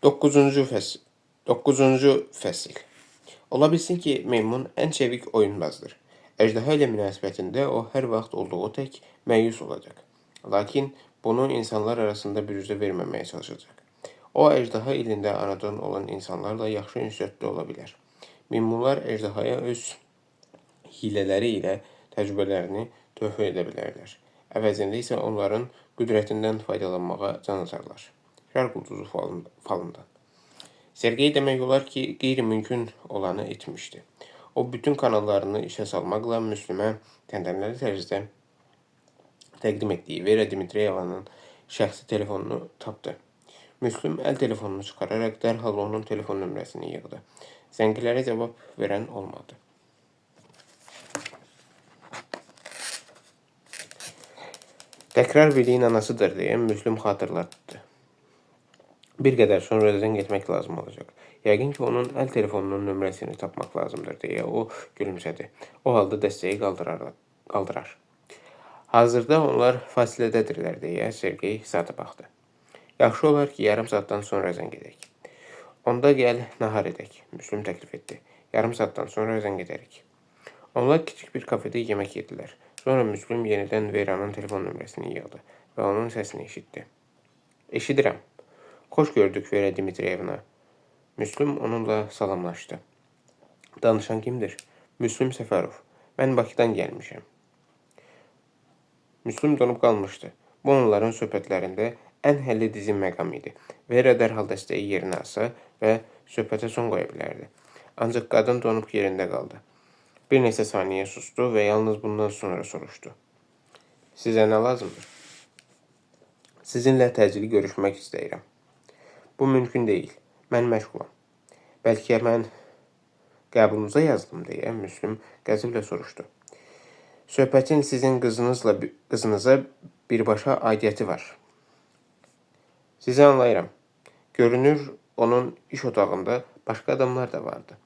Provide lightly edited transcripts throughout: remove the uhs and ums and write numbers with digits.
9-cu fəsil. Ola bilsin ki, meymun ən çevik oyunbazdır. Əjdaha ilə münasibətində o hər vaxt olduğu tək məyus olacaq. Lakin bunu insanlar arasında bürüzə verməməyə çalışacaq. O, əjdaha ilində anadan olan insanlarla yaxşı ünsiyyətli ola bilər. Meymunlar əjdahaya öz hilələri ilə təcrübələrini töhfə edə bilərlər. Əvəzində isə onların qüdrətindən faydalanmağa can atarlar. Şərq ulduzu falından. Sergey demək olar ki, qeyri-mümkün olanı etmişdi. O, bütün kanallarını işə salmaqla Müslümə təntənəli tərzdə təqdim etdiyi Vera Dmitriyevanın şəxsi telefonunu tapdı. Müslüm əl telefonunu çıxararaq dərhal onun telefon nömrəsini yığdı. Zəngilərə cavab verən olmadı. Təkrar biliyin anasıdır deyə Müslüm xatırlatdı. Bir qədər sonra zəng etmək lazım olacaq. Yəqin ki, onun əl telefonunun nömrəsini tapmaq lazımdır deyə o gülümsədi. O halda dəstəyi qaldırar. Hazırda onlar fasilədədirlər deyə Sergey saata baxdı. Yaxşı olar ki, yarım saatdan sonra zəng edək. Onda gəl, nahar edək, Müslüm təklif etdi. Yarım saatdan sonra zəng edərik. Onlar kiçik bir kafedə yemək yedilər. Sonra Müslüm yenidən Veranın telefon nömrəsini yığdı və onun səsini eşitdi. Eşidirəm. Xoş gördük Vera Dmitriyevna. Müslüm onunla salamlaşdı. Danışan kimdir? Müslüm Səfərov. Mən Bakıdan gəlmişəm. Müslüm donub qalmışdı. Bu onların söhbətlərində ən həlli dizin məqam idi. Vera dərhal dəstəyi yerinə alsa və söhbətə son qoya bilərdi. Ancaq qadın donub yerində qaldı. Bir neçə saniyə sustu və yalnız bundan sonra soruşdu. Sizə nə lazımdır? Sizinlə təcili görüşmək istəyirəm. Bu mümkün deyil. Mən məşğulam. Bəlkə mən qəbulunuza yazdım deyə Müslüm qəzəblə soruşdu. Söhbətin sizin qızınıza birbaşa aidiyyəti var. Sizi anlayıram. Görünür, onun iş otağında başqa adamlar da vardı.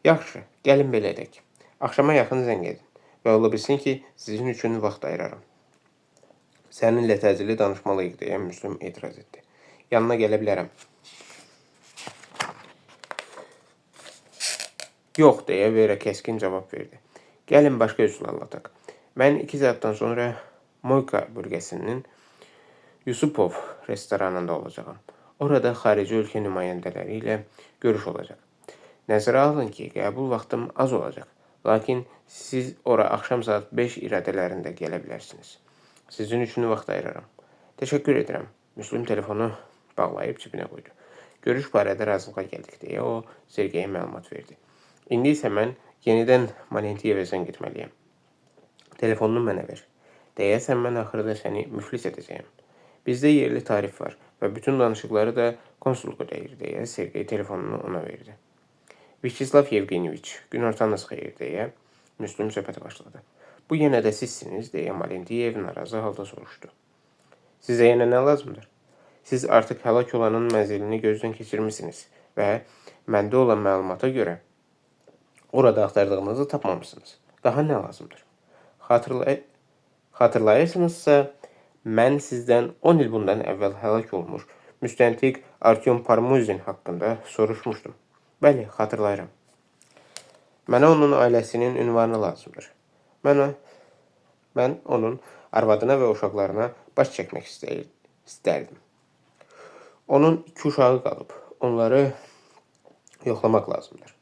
Yaxşı, gəlin belə edək. Axşama yaxın zəng edin və ola bilsin ki, sizin üçün vaxt ayıraram. Səninlə təcili danışmalıyıq deyə Müslüm etiraz etdi. Yanına gələ bilərəm. Yox deyə Vera kəskin cavab verdi. Gəlin başqa üsul anlataq. Mən 2 saatdan sonra Moyka bölgəsinin Yusupov restoranında olacağam. Orada xarici ölkə nümayəndələri ilə görüş olacaq. Nəzərə alın ki, qəbul vaxtım az olacaq. Lakin siz ora axşam saat 5 iradələrində gələ bilərsiniz. Sizin üçün vaxt ayıraram. Təşəkkür edirəm. Müslüm telefonu bağlayıb cibinə qoydu. Görüş barədə razılığa gəldik deyə o Sergeyə məlumat verdi. İndi isə mən yenidən Malentiyevə zəng etməliyəm. Telefonunu mənə ver. Deyəsən mən axırda səni müflis edəcəyəm. Bizdə yerli tarif var və bütün danışıqları da konsulluq ödəyir deyə Sergey telefonunu ona verdi. Vyacheslav Yevgenyeviç, günortanız xeyir deyə Müslüm söhbətə başladı. Bu yenə də sizsiniz deyə Malentiyev narazı halda soruşdu. Sizə yenə nə lazımdır? Siz artıq həlak olanın mənzilini gözdən keçirmisiniz və məndə olan məlumata görə orada axtardığınızı tapmamışsınız. Daha nə lazımdır? Xatırlayırsınızsa, mən sizdən 10 il bundan əvvəl həlak olmuş müstəntiq Artyom Parmuzin haqqında soruşmuşdum. Bəli, xatırlayıram. Mənə onun ailəsinin ünvanı lazımdır. Mən onun arvadına və uşaqlarına baş çəkmək istərdim. Onun 2 uşağı qalıb. Onları yoxlamaq lazımdır.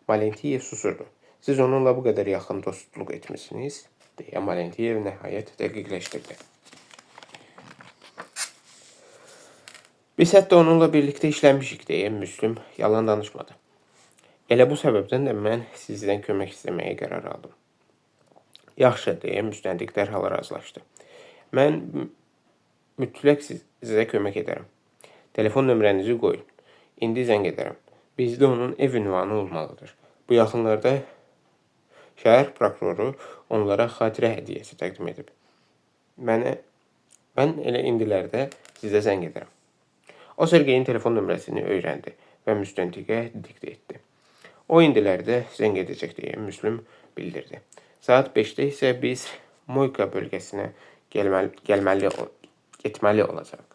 Malentiyev susurdu. Siz onunla bu qədər yaxın dostluq etmişsiniz, deyə Malentiyev nəhayət dəqiqləşdirdi. Biz hətta onunla birlikdə işləmişik deyə Müslüm yalan danışmadı. Elə bu səbəbdən də mən sizdən kömək istəməyə qərar aldım. Yaxşı deyə müstəntiq dərhal razılaşdı. Mən mütləq sizə kömək edərəm. Telefon nömrənizi qoyun. İndi zəng edərəm. Bizdə onun ev ünvanı olmalıdır. Bu yaxınlarda şəhər prokuroru onlara xatirə hədiyyəsi təqdim edib. Mən elə indilərdə sizə zəng edərəm. O Sergeyin telefon nömrəsini öyrəndi və müstəntiqə diktə etdi. O indilərdə zəng edəcək deyə Müslüm bildirdi. Saat 5-də isə biz Moyka bölgəsinə getməli olacaq.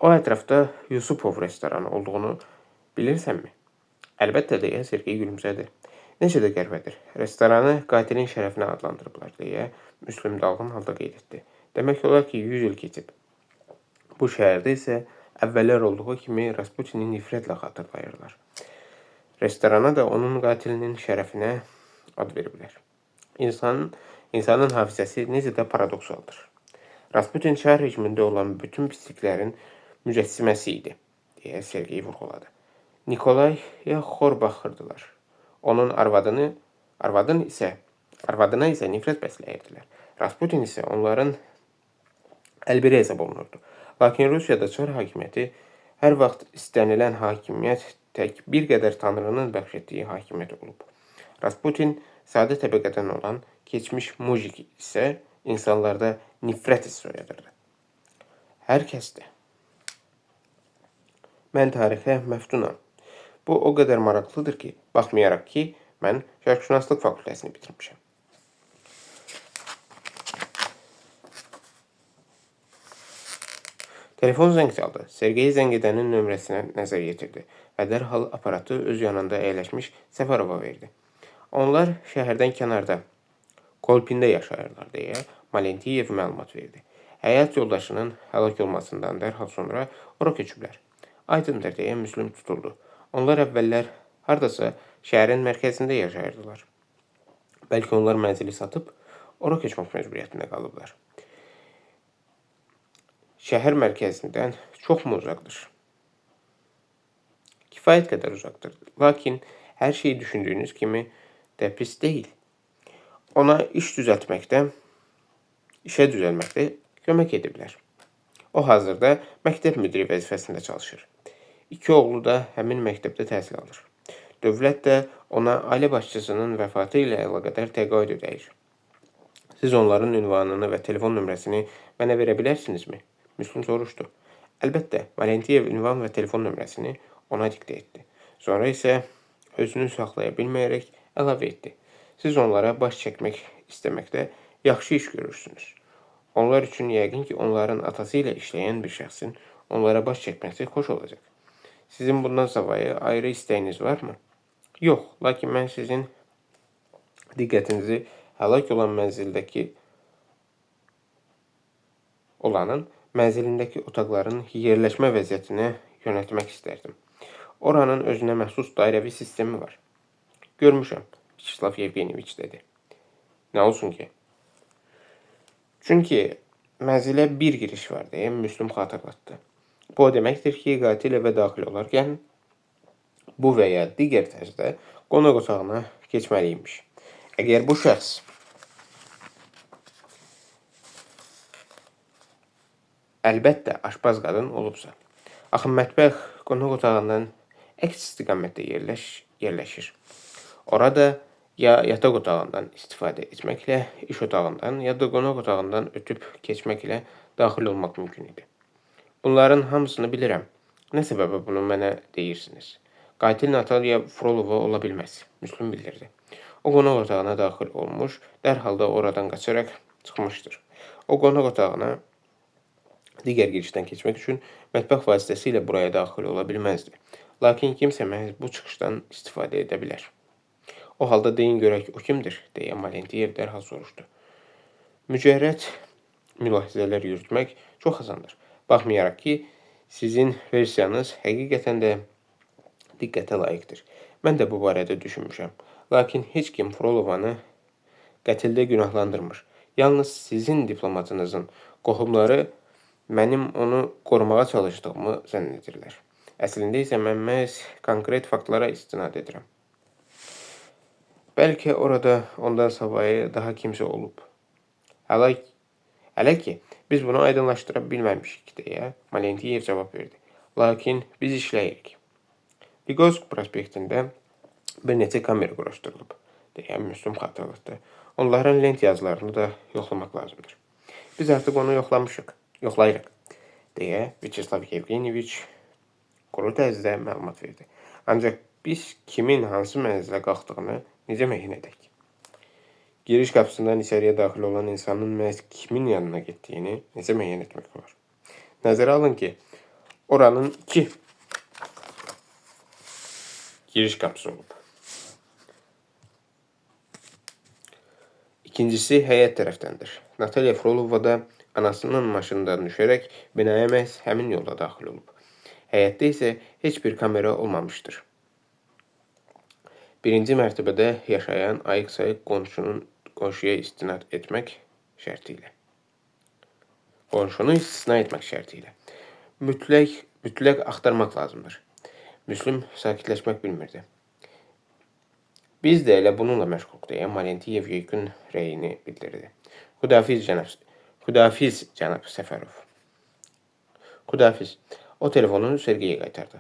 O ətrafda Yusupov restoranı olduğunu bilirsənmi? Əlbəttə deyə Sergey gülümsədi. Necə də qəribədir. Restoranı qatilin şərəfinə adlandırıblar deyə Müslüm dalğın halda qeyd etdi. Demək olar ki, 100 il keçib. Bu şəhərdə isə əvvəllər olduğu kimi Rasputini nifrətlə xatırlayırlar. Restorana da onun qatilinin şərəfinə ad veriblər. İnsanın hafizəsi necə də paradoksaldır. Rasputin çar rejimində olan bütün pisliklərin mücəssiməsi idi, deyə Sergey vurğuladı. Nikolaya xor baxırdılar. Onun arvadına isə nifrət bəsləyirdilər. Rasputin isə onların əlbiri hesab olunurdu. Lakin Rusiyada çar hakimiyyəti hər vaxt istənilən hakimiyyət tək bir qədər tanrının bəxş etdiyi hakimiyyət olub. Rasputin sadə təbəqədən olan keçmiş mujik isə insanlarda nifrət hissi oyadırdı. Hər kəsdə. Mən tarixə məftunam. Bu o qədər maraqlıdır ki, baxmayaraq ki, mən şərqşünaslıq fakültəsini bitirmişəm. Telefon zəng çaldı. Sergey zəng edənin nömrəsinə nəzər yetirdi və dərhal aparatı öz yanında əyləşmiş Səfərova verdi. Onlar şəhərdən kənarda, Kolpində yaşayırlar deyə Malentiyev məlumat verdi. Həyat yoldaşının həlak olmasından dərhal sonra ora köçüblər. Aydındır deyə Müslüm tutuldu. Onlar əvvəllər hardasa şəhərin mərkəzində yaşayırdılar. Bəlkə onlar mənzili satıb ora köçmək məcburiyyətində qalıblar. Şəhər mərkəzindən çoxmu uzaqdır? Kifayət qədər uzaqdır. Lakin hər şey düşündüyünüz kimi də pis deyil. Ona işə düzəlməkdə kömək ediblər. O hazırda məktəb müdiri vəzifəsində çalışır. 2 oğlu da həmin məktəbdə təhsil alır. Dövlət də ona ailə başçısının vəfatı ilə əlaqədar təqaüd ödəyir. Siz onların ünvanını və telefon nömrəsini mənə verə bilərsinizmi? Müslüm soruşdu. Əlbəttə, Valentiyev ünvan və telefon nömrəsini ona diktə etdi. Sonra isə özünü saxlaya bilməyərək əlavə etdi. Siz onlara baş çəkmək istəməkdə yaxşı iş görürsünüz. Onlar üçün yəqin ki, onların atası ilə işləyən bir şəxsin onlara baş çəkməsi xoş olacaq. Sizin bundan savayı ayrı istəyiniz varmı? Yox, lakin mən sizin diqqətinizi həlak olan mənzilindəki otaqların yerləşmə vəziyyətinə yönəltmək istərdim. Oranın özünə məxsus dairəvi sistemi var. Görmüşəm, Vyacheslav Yevgeniyeviç dedi. Nə olsun ki? Çünki mənzilə bir giriş var deyə Müslüm xatırlatdı. Bu o deməkdir ki, qatil evə daxil olarkən bu və ya digər tərzdə qonaq otağına keçməliymiş. Əgər bu şəxs əlbəttə aşpaz qadın olubsa. Axı mətbəx qonaq otağından əks istiqamətdə yerləşir. Orada ya yataq otağından istifadə etməklə iş otağından, ya da qonaq otağından ötüb keçməklə daxil olmaq mümkün idi. Bunların hamısını bilirəm. Nə səbəbə bunu mənə deyirsiniz? Qatil Natalya Frolova ola bilməz, Müslüm bildirdi. O qonaq otağına daxil olmuş, dərhal da oradan qaçaraq çıxmışdır. O qonaq otağına digər girişdən keçmək üçün mətbəx vasitəsilə buraya daxil ola bilməzdi. Lakin kimsə məhz bu çıxışdan istifadə edə bilər. O halda deyin görək, o kimdir? Deyə Malentiyev dərhal soruşdu. Mücərrəd mülahizələr yürütmək çox asandır. Baxmayaraq ki, sizin versiyanız həqiqətən də diqqətə layiqdir. Mən də bu barədə düşünmüşəm. Lakin heç kim Frolovanı qətildə günahlandırmır. Yalnız sizin diplomatınızın qohumları mənim onu qorumağa çalışdığımı zənn edirlər. Əslində isə mən məhz konkret faktlara istinad edirəm. Bəlkə orada ondan savayı daha kimsə olub. Hələ ki, biz bunu aydınlaşdıra bilməmişik deyə Malentiyev cavab verdi. Lakin biz işləyirik. Vigovsk prospektində bir neçə kamera quraşdırılıb, deyə Müslüm xatırlatdı. Onların lent yazılarını da yoxlamaq lazımdır. Biz artıq onu yoxlayırıq, deyə Vyacheslav Yevgeniyeviç quru tərzdə məlumat verdi. Ancaq biz kimin hansı mənzilə qalxdığını necə müəyyən edək? Giriş qapısından içəriyə daxil olan insanın məhz kimin yanına getdiyini necə müəyyən etmək olar? Nəzərə alın ki, Oranın 2 giriş kapısı olub. İkincisi həyət tərəfdəndir. Natalya Frolova da anasının maşından düşərək binaya məhz həmin yolda daxil olub. Həyətdə isə heç bir kamera olmamışdır. Birinci mərtəbədə yaşayan ayıq-sayıq qonşuya istinad etmək şərtilə. Qonşunu istisna etmək şərtilə. Mütləq axtarmaq lazımdır. Müslüm sakitləşmək bilmirdi. Biz də elə bununla məşğuluq deyə Malentiyev yekun rəyini bildirdi. Xudafiz cənab Səfərov. Xudafiz. O telefonu Sergeyə qaytardı.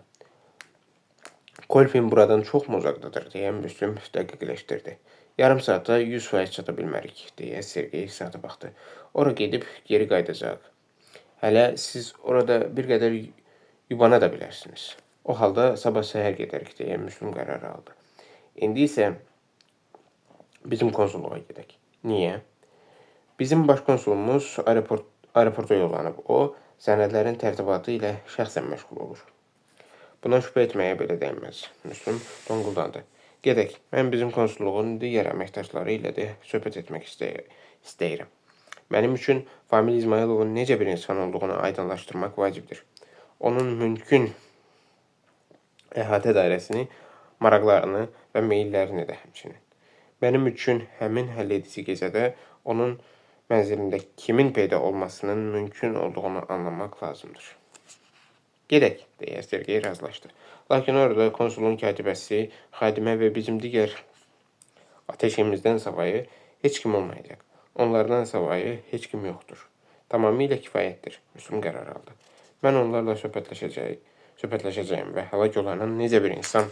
Kolpin buradan çoxmu uzaqdadır deyə Müslüm dəqiqləşdirdi. Yarım saata 100% çata bilmərik deyə Sergey saata baxdı. Ora gedib geri qayıdacaq. Hələ siz orada bir qədər yubana da bilərsiniz. O halda sabah səhər gedərik deyə Müslüm qərar aldı. İndi isə bizim konsulluğa gedək. Niyə? Bizim baş konsulumuz aeroporta yollanıb. O, sənədlərin tərtibatı ilə şəxsən məşğul olur. Buna şübhə etməyə belə dəyməz. Müslüm donquldandı. Gedək, mən bizim konsulluğun digər əməkdaşları ilə də söhbət etmək istəyirəm. Mənim üçün Famil İzmayılovun necə bir insan olduğunu aydınlaşdırmaq vacibdir. Onun mümkün əhatə dairəsini, maraqlarını və meyillərini də həmçinin. Mənim üçün həmin həlledici gecədə onun mənzilində kimin peyda olmasının mümkün olduğunu anlamaq lazımdır. Gedək, deyə Sergey razılaşdı. Lakin orada konsulun katibəsi, xadimə və bizim digər ateşimizdən savayı heç kim olmayacaq. Onlardan savayı heç kim yoxdur. Tamamilə kifayətdir, Müslüm qərar aldı. Mən onlarla söhbətləşəcəyim və həlak olanın necə bir insan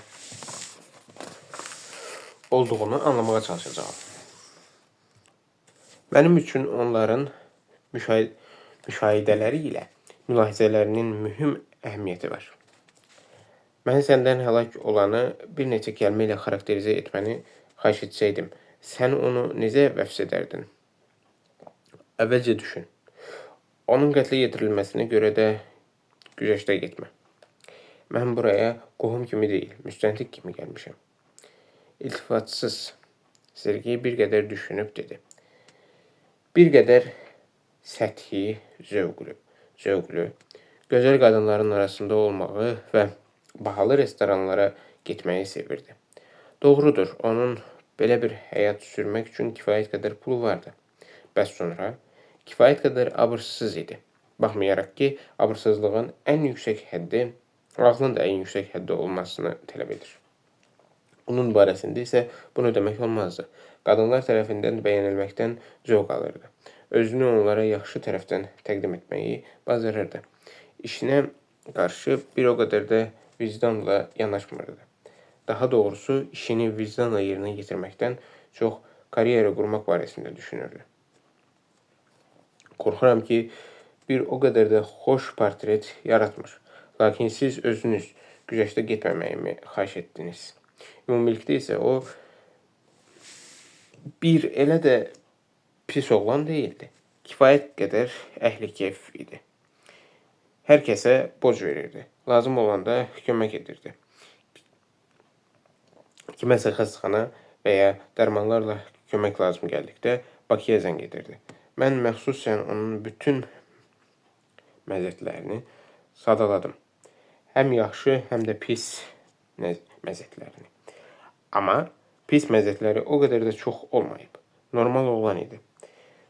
olduğunu anlamağa çalışacağım. Mənim üçün onların müşahidələri ilə mülahizələrinin mühüm əhəmiyyəti var. Mən səndən həlak olanı bir neçə kəlmə ilə xarakterizə etməni xahiş etsəydim, sən onu necə vəfs edərdin? Əvvəlcə düşün. Onun qətlə yetirilməsinə görə də güzəştə getmə. Mən buraya qohum kimi deyil, müstəntiq kimi gəlmişəm. İltifatsız. Sergey bir qədər düşünüb dedi. Bir qədər səthi, zövqlü, gözəl qadınların arasında olmağı və bahalı restoranlara getməyi sevirdi. Doğrudur, onun belə bir həyat sürmək üçün kifayət qədər pulu vardı. Bəs sonra kifayət qədər abırsız idi. Baxmayaraq ki, abırsızlığın ən yüksək həddi, ağlın da ən yüksək həddi olmasını tələb edir. Bunun barəsində isə bunu demək olmazdı. Qadınlar tərəfindən bəyənilməkdən zövq alırdı. Özünü onlara yaxşı tərəfdən təqdim etməyi bacarırdı. İşinə qarşı bir o qədər də vicdanla yanaşmırdı. Daha doğrusu, işini vicdanla yerinə yetirməkdən çox karyera qurmaq barəsində düşünürdü. Qorxuram ki, bir o qədər də xoş portret yaratmır. Lakin siz özünüz güzəştə getməməyimi xahiş etdiniz. Ümumilikdə isə o bir elə də pis oğlan deyildi. Kifayət qədər əhli-keyf idi. Hər kəsə borc verirdi. Lazım olanda kömək edirdi. Kiməsə xəstəxana və ya dərmanlarla kömək lazım gəldikdə Bakıya zəng edirdi. Mən məxsusən onun bütün məzətlərini sadaladım. Həm yaxşı, həm də pis məzətlərini. Amma pis məzətləri o qədər də çox olmayıb. Normal oğlan idi.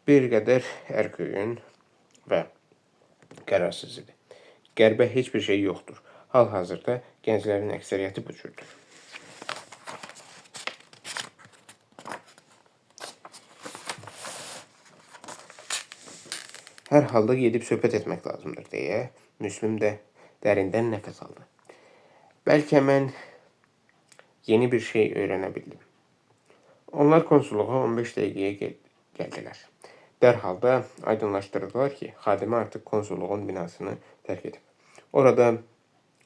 Bir qədər ərköyün və qərarsız idi. Qərbə heç bir şey yoxdur. Hal-hazırda gənclərin əksəriyyəti bu cürdür. Hər halda gedib söhbət etmək lazımdır, deyə Müslüm də dərindən nəfəs aldı. Bəlkə mən yeni bir şey öyrənə bildim. Onlar konsulluğa 15 dəqiqəyə gəldilər. Dərhal da aydınlaşdırdılar ki, xadimə artıq konsulluğun binasını tərk edib. Orada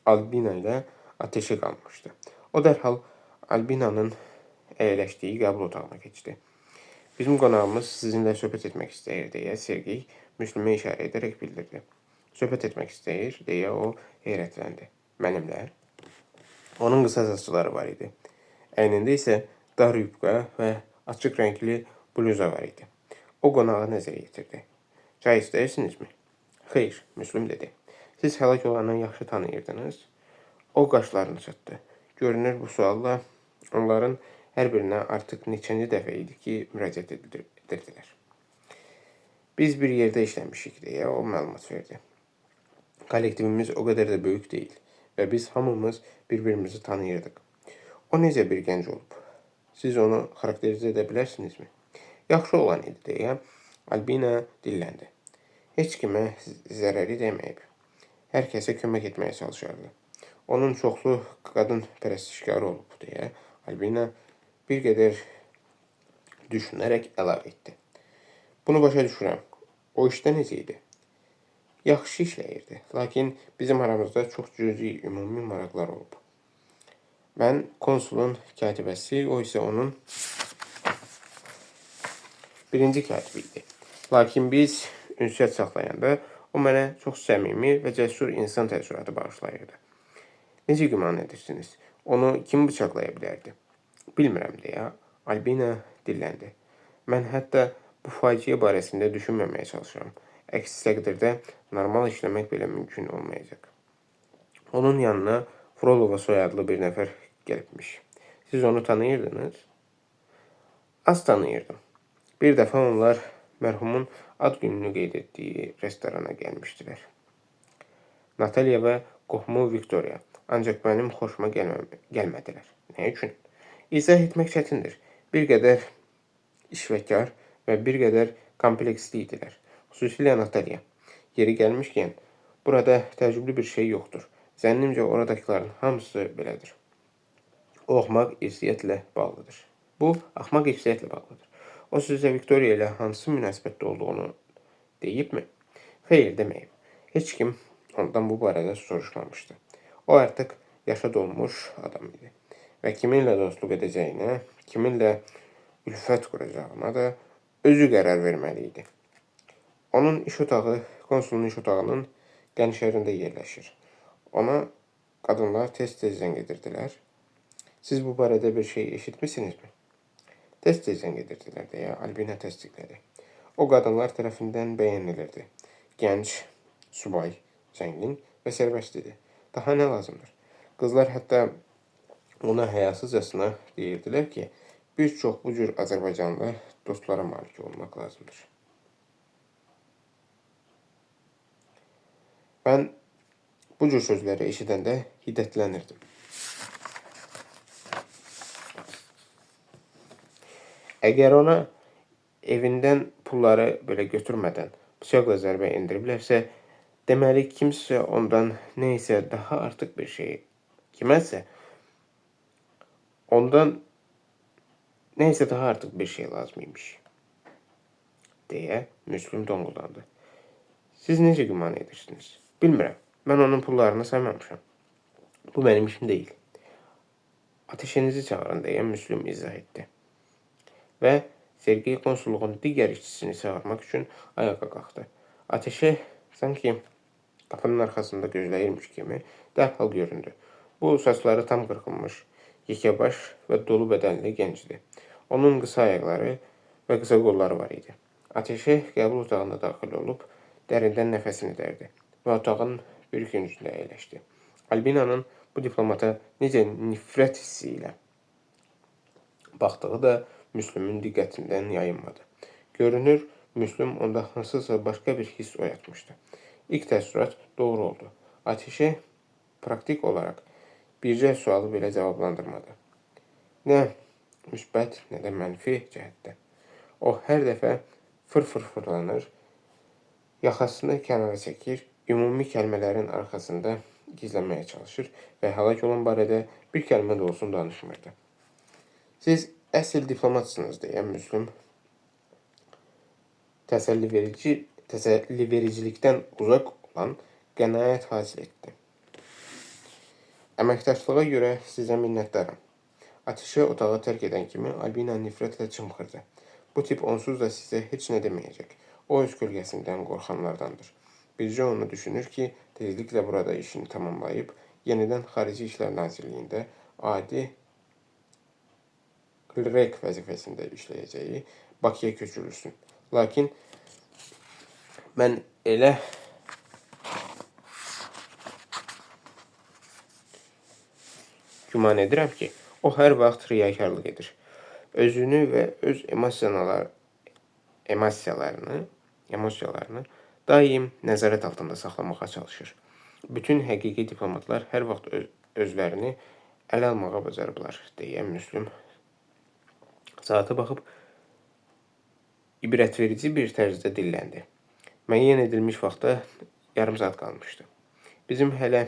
Albina ilə ateşi qalmışdı. O dərhal Albinanın əyləşdiyi qəbul otağına keçdi. Bizim qonağımız sizinlə söhbət etmək istəyir, deyə Sergey Müslümə işarə edərək bildirdi. söhbət etmək istəyir, deyə o heyrətləndi. Mənimlə? Onun qısa saçları var idi. Əynində isə dar yubka və açıq rəngli bluza var idi. O qonağı nəzərə yetirdi. Çay istəyirsinizmi? Xeyr, Müslüm dedi. Siz həlak olanı yaxşı tanıyırdınız. O qaşlarını çatdı. Görünür bu sualla onların hər birinə artıq neçənci dəfə idi ki, müraciət edirdilər. Biz bir yerdə işləmişik deyə o məlumat verdi. Kollektivimiz o qədər də böyük deyil və biz hamımız bir-birimizi tanıyırdıq. O necə bir gənc olub? Siz onu xarakterizə edə bilərsinizmi? Yaxşı olan idi deyə Albina dilləndi. Heç kimə zərəri dəyməyib. Hər kəsə kömək etməyə çalışardı. Onun çoxlu qadın pərəstişkarı olub deyə Albina bir qədər düşünərək əlavə etdi. Bunu başa düşürəm. O işdə necə idi? Yaxşı işləyirdi, lakin bizim aramızda çox cüzi ümumi maraqlar olub. Mən konsulun katibəsi, o isə onun birinci katibi idi. Lakin biz ünsiyyət saxlayanda o mənə çox səmimi və cəsur insan təəssüratı bağışlayırdı. Necə güman edirsiniz? Onu kim bıçaqlaya bilərdi? Bilmirəm deyə Albina dilləndi. Mən hətta bu faciə barəsində düşünməməyə çalışıram. Əks təqdirdə normal işləmək belə mümkün olmayacaq. Onun yanına Frolova soyadlı bir nəfər gəlibmiş. Siz onu tanıyırdınız? Az tanıyırdım. Bir dəfə onlar mərhumun ad gününü qeyd etdiyi restorana gəlmişdilər. Natalya və qohumu Viktoriya. Ancaq mənim xoşuma gəlmədilər. Nə üçün? İzah etmək çətindir. Bir qədər işvəkar və bir qədər kompleksli idilər. Xüsusilə Natalya. Yeri gəlmişkən, burada təcrübli bir şey yoxdur. Zənnimcə oradakıların hamısı belədir. O axmaq irsiyyətlə bağlıdır. O sizə Viktoriya ilə hansı münasibətdə olduğunu deyibmi? Xeyr, deməyib. Heç kim ondan bu barədə soruşmamışdı. O artıq yaşa dolmuş adam idi. Və kiminlə dostluq edəcəyinə, kiminlə ülfət quracağına da özü qərar verməli idi. Onun iş otağı konsulun iş otağının qənşərində yerləşir. Ona qadınlar tez-tez zəng edirdilər. Siz bu barədə bir şey eşitmisinizmi? Tez-tez zəng edirdilər deyə Albina təsdiqlədi. O qadınlar tərəfindən bəyənilirdi. Gənc, subay, zəngin və sərbəst idi. Daha nə lazımdır? Qızlar hətta ona həyasızcasına deyirdilər ki, bir çox bu cür Azərbaycanlı dostlara malik olmaq lazımdır. Mən bu cür sözləri eşidəndə hiddətlənirdim. Əgər ona evindən pulları belə götürmədən bıçaqla zərbə endiriblərsə, deməli kimsə ondan neysə daha artıq bir şey, ondan neysə daha artıq bir şey lazım imiş, deyə Müslüm donquldandı. Siz necə güman edirsiniz? Bilmirəm, mən onun pullarını saymamışam. Bu mənim işim deyil. Ateşinizi çağırın deyə Müslüm izah etdi. Və Sergey konsulluğun digər işçisini çağırmaq üçün ayağa qalxdı. Ateşə sanki qapının arxasında gözləyirmiş kimi dərhal göründü. Bu saçları tam qırxılmış, yekəbaş və dolu bədənli gəncdir. Onun qısa ayaqları və qısa qolları var idi. Ateşə qəbul otağına daxil olub dərindən nəfəsini dərdi və otağın bir küncündə əyləşdi. Albinanın bu diplomata necə nifrət hissi ilə baxdığı da Müslümün diqqətindən yayınmadı. Görünür, Müslüm onda hansısa başqa bir his oyatmışdı. İlk təəssürat doğru oldu. Ateşə praktik olaraq bircə sualı belə cavablandırmadı. Nə müsbət, nə də mənfi cəhətdə. O hər dəfə fırlanır, yaxasını kənara çəkir, ümumi kəlmələrin arxasında gizlənməyə çalışır və həlak olan barədə bir kəlmə də olsun danışmırdı. Siz əsl diplomatsınız deyə Müslüm təsəlli vericilikdən uzaq olan qənaət hasil etdi. Əməkdaşlığa görə sizə minnətdaram. Ateşə otağı tərk edən kimi Albina nifrətlə çımxırdı. Bu tip onsuz da sizə heç nə deməyəcək. O öz kölgəsindən qorxanlardandır. Bircə onu düşünür ki, tezliklə burada işini tamamlayıb, yenidən Xarici İşlər Nazirliyində adi klerk vəzifəsində işləyəcəyi Bakıya köçürülsün. Lakin mən elə güman edirəm ki, o hər vaxt riyakarlıq edir. Özünü və öz emosiyalarını daim nəzarət altında saxlamağa çalışır. Bütün həqiqi diplomatlar hər vaxt özlərini ələ almağa bacarıblar, deyə Müslüm saata baxıb ibrətverici bir tərzdə dilləndi. Müəyyən edilmiş vaxta yarım saat qalmışdı. Bizim hələ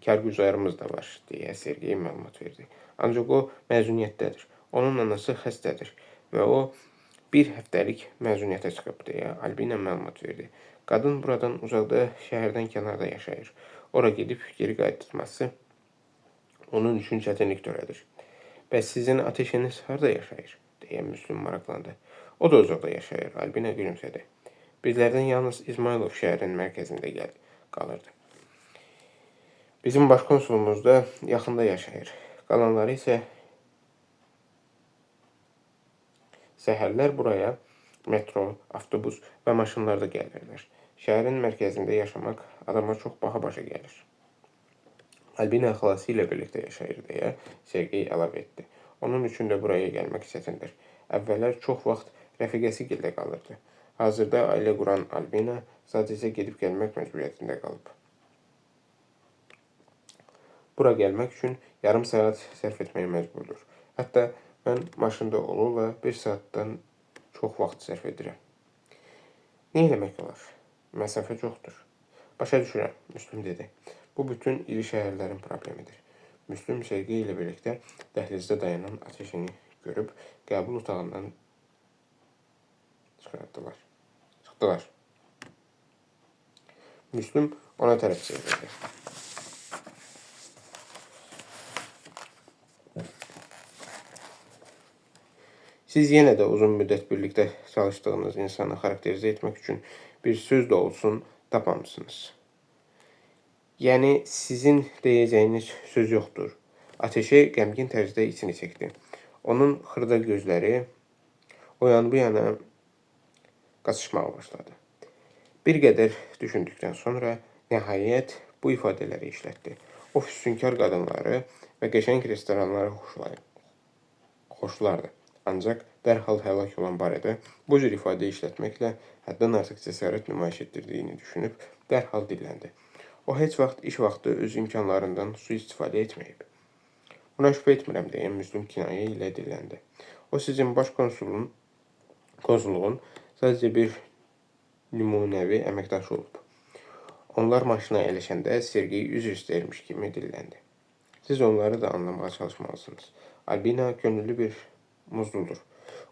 kargüzarımız da var, deyə Sergey məlumat verdi. Ancaq o məzuniyyətdədir. Onun anası xəstədir və o bir həftəlik məzuniyyətə çıxıb, deyə Albina məlumat verdi. Qadın buradan uzaqda, şəhərdən kənarda yaşayır. Ora gedib geri qayıtması onun üçün çətinlik törədir. Bəs sizin ateşiniz harada yaşayır? Deyə Müslüm maraqlandı. O da uzaqda yaşayır, Albina gülümsədi. Bizlərdən yalnız İzmailov şəhərin mərkəzində qalırdı. Bizim başkonsulumuz da yaxında yaşayır. Qalanları isə səhərlər buraya metro, avtobus və maşınlarda gəlirlər. Şəhərin mərkəzində yaşamaq adama çox baha başa gəlir. Albina xalası ilə birlikdə yaşayır, deyə Sergey əlavə etdi. Onun üçün də buraya gəlmək çətindir. Əvvəllər çox vaxt rəfiqəsi gildə qalırdı. Hazırda ailə quran Albina sadəcə gedib gəlmək məcburiyyətində qalıb. Bura gəlmək üçün yarım saat sərf etməyə məcburdur. Hətta mən maşında olurla 1 saatdan çox vaxt sərf edirəm. Nə eləmək olar? Məsafə çoxdur. Başa düşürəm, Müslüm dedi. Bu bütün iri şəhərlərin problemidir. Müslüm Sergey ilə birlikdə dəhlizdə dayanan ateşini görüb qəbul otağından çıxdılar. Müslüm ona tərəf çevrildi. Siz yenə də uzun müddət birlikdə çalışdığınız insanı xarakterizə etmək üçün bir söz də olsun tapmamışsınız. Yəni, sizin deyəcəyiniz söz yoxdur. Ateşə qəmgin tərzdə içini çəkdi. Onun xırda gözləri o yan bu yana qaçışmağa başladı. Bir qədər düşündükdən sonra nəhayət bu ifadələri işlətdi. O füsunkar qadınları və qəşəng restoranları xoşlardı. Ancaq dərhal həlak olan barədə bu cür ifadə işlətməklə həddən artıq cəsarət nümayiş etdirdiyini düşünüb dərhal dilləndi. O heç vaxt iş vaxtı öz imkanlarından sui-istifadə etməyib. Buna şübhə etmirəm, deyə Müslüm kinayə ilə dilləndi. O sizin baş konsulluğun sadəcə bir nümunəvi əməkdaşı olub. Onlar maşına əyləşəndə Sergey üzr istəyirmiş kimi dilləndi. Siz onları da anlamağa çalışmalısınız. Albina könüllü bir muzludur.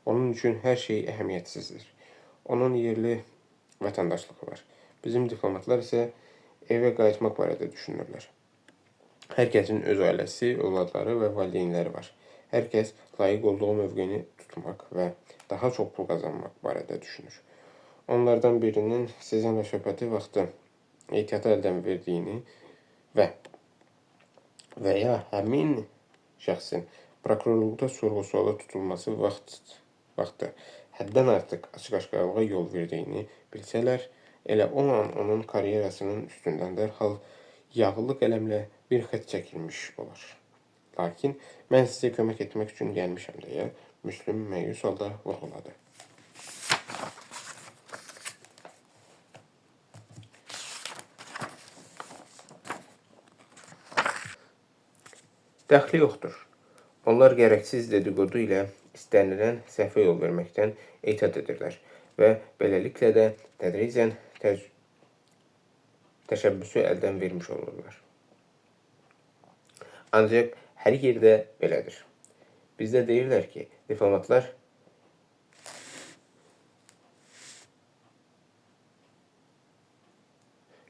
Onun üçün hər şey əhəmiyyətsizdir. Onun yerli vətəndaşlığı var. Bizim diplomatlar isə evə qayıtmaq barədə düşünürlər. Hər kəsin öz ailəsi, övladları və valideynləri var. Hər kəs layiq olduğu mövqeyini tutmaq və daha çox pul qazanmaq barədə düşünür. Onlardan birinin sizinlə söhbəti vaxtı ehtiyatı əldən verdiyini və ya həmin şəxsin prokurorluqda sorğu-suala tutulması vaxtı həddən artıq açıq-aşkarlığa yol verdiyini bilsələr, elə o an onun karyerasının üstündən dərhal yağlı qələmlə bir xət çəkilmiş olar. Lakin mən sizə kömək etmək üçün gəlmişəm, deyə Müslüm məyus halda vurğuladı. Dəxli yoxdur. Onlar gərəksiz dedikodu ilə istənilən səhvə yol verməkdən ehtiyat edirlər və beləliklə də tədricən təşəbbüsü əldən vermiş olurlar. Ancaq hər yerdə belədir. Bizdə deyirlər ki, diplomatlar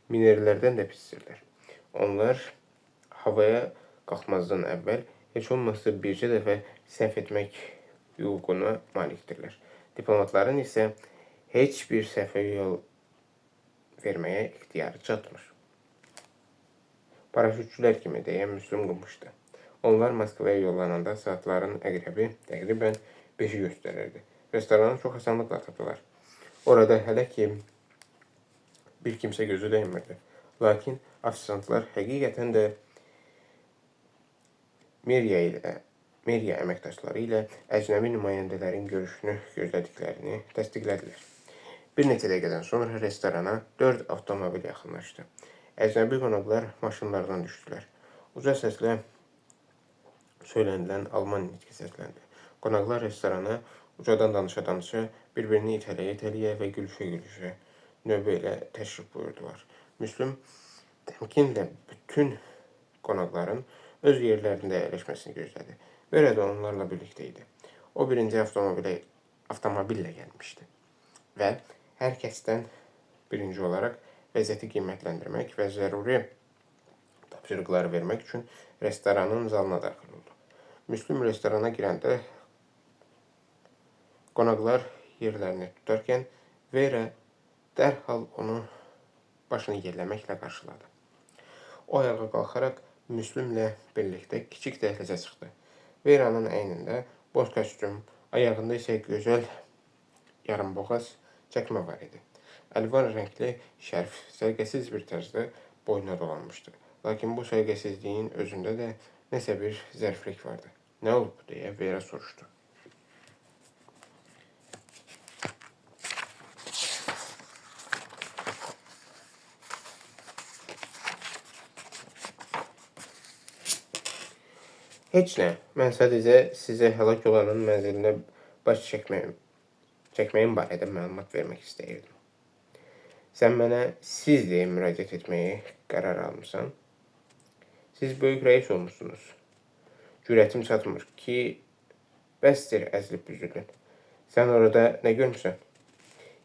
minerlərdən də pisdirlər. Onlar havaya qalxmazdan əvvəl heç olmazsa bircə dəfə səhv etmək hüququna malikdirlər. Diplomatların isə heç bir səhvə yol verməyə ixtiyarı çatmır. Paraşütçülər kimi deyə Müslüm qımışdı. Onlar Moskvaya yollananda saatların əqrəbi təqribən 5-i göstərirdi. Restoranı çox asanlıqla tapdılar. Orada hələ ki bir kimsə gözü dəymirdi. Lakin ofisiantlar həqiqətən də Meriya əməkdaşları ilə əcnəbi nümayəndələrin görüşünü gözlədiklərini təsdiqlədilər. Bir neçə dəqiqədən sonra restorana 4 avtomobil yaxınlaşdı. Əcnəbi qonaqlar maşınlardan düşdülər. Uca səslə söylənilən alman nitqi səsləndi. Qonaqlar restorana ucadan danışa-danışa, bir-birini itələyə-itələyə və gülüşə-gülüşə növbə ilə təşrif buyurdular. Müslüm təmkinlə bütün qonaqların öz yerlərində əyləşməsini gözlədi. Belə də onlarla birlikdə idi. O birinci avtomobillə gəlmişdi və hər kəsdən birinci olaraq vəziyyəti qiymətləndirmək və zəruri tapşırıqlar vermək üçün restoranın zalına daxil oldu. Müslüm restorana girəndə qonaqlar yerlərini tutarkən Vera dərhal onu başını yelləməklə qarşıladı. O ayağa qalxaraq Müslümlə birlikdə kiçik dəhlizə çıxdı. Vera'nın əynində boz kostyum, ayağında isə gözəl yarımboğaz çəkmə var idi. Əlvan rəngli şərf səliqəsiz bir tərzdə boynuna dolanmışdı. Lakin bu səliqəsizliyin özündə də nəsə bir zəriflik vardı. Nə olub deyə Vera soruşdu. Heç nə, mən sadəcə sizə həlak olanın mənzilinə baş çəkməyim barədə məlumat vermək istəyirdim. Sən mənə siz deyə müraciət etməyi qərar almışsan. Siz böyük rəis olmuşsunuz. Cürətim çatmır ki, bəsdir əzilib büzülün. Sən orada nə görmüsən?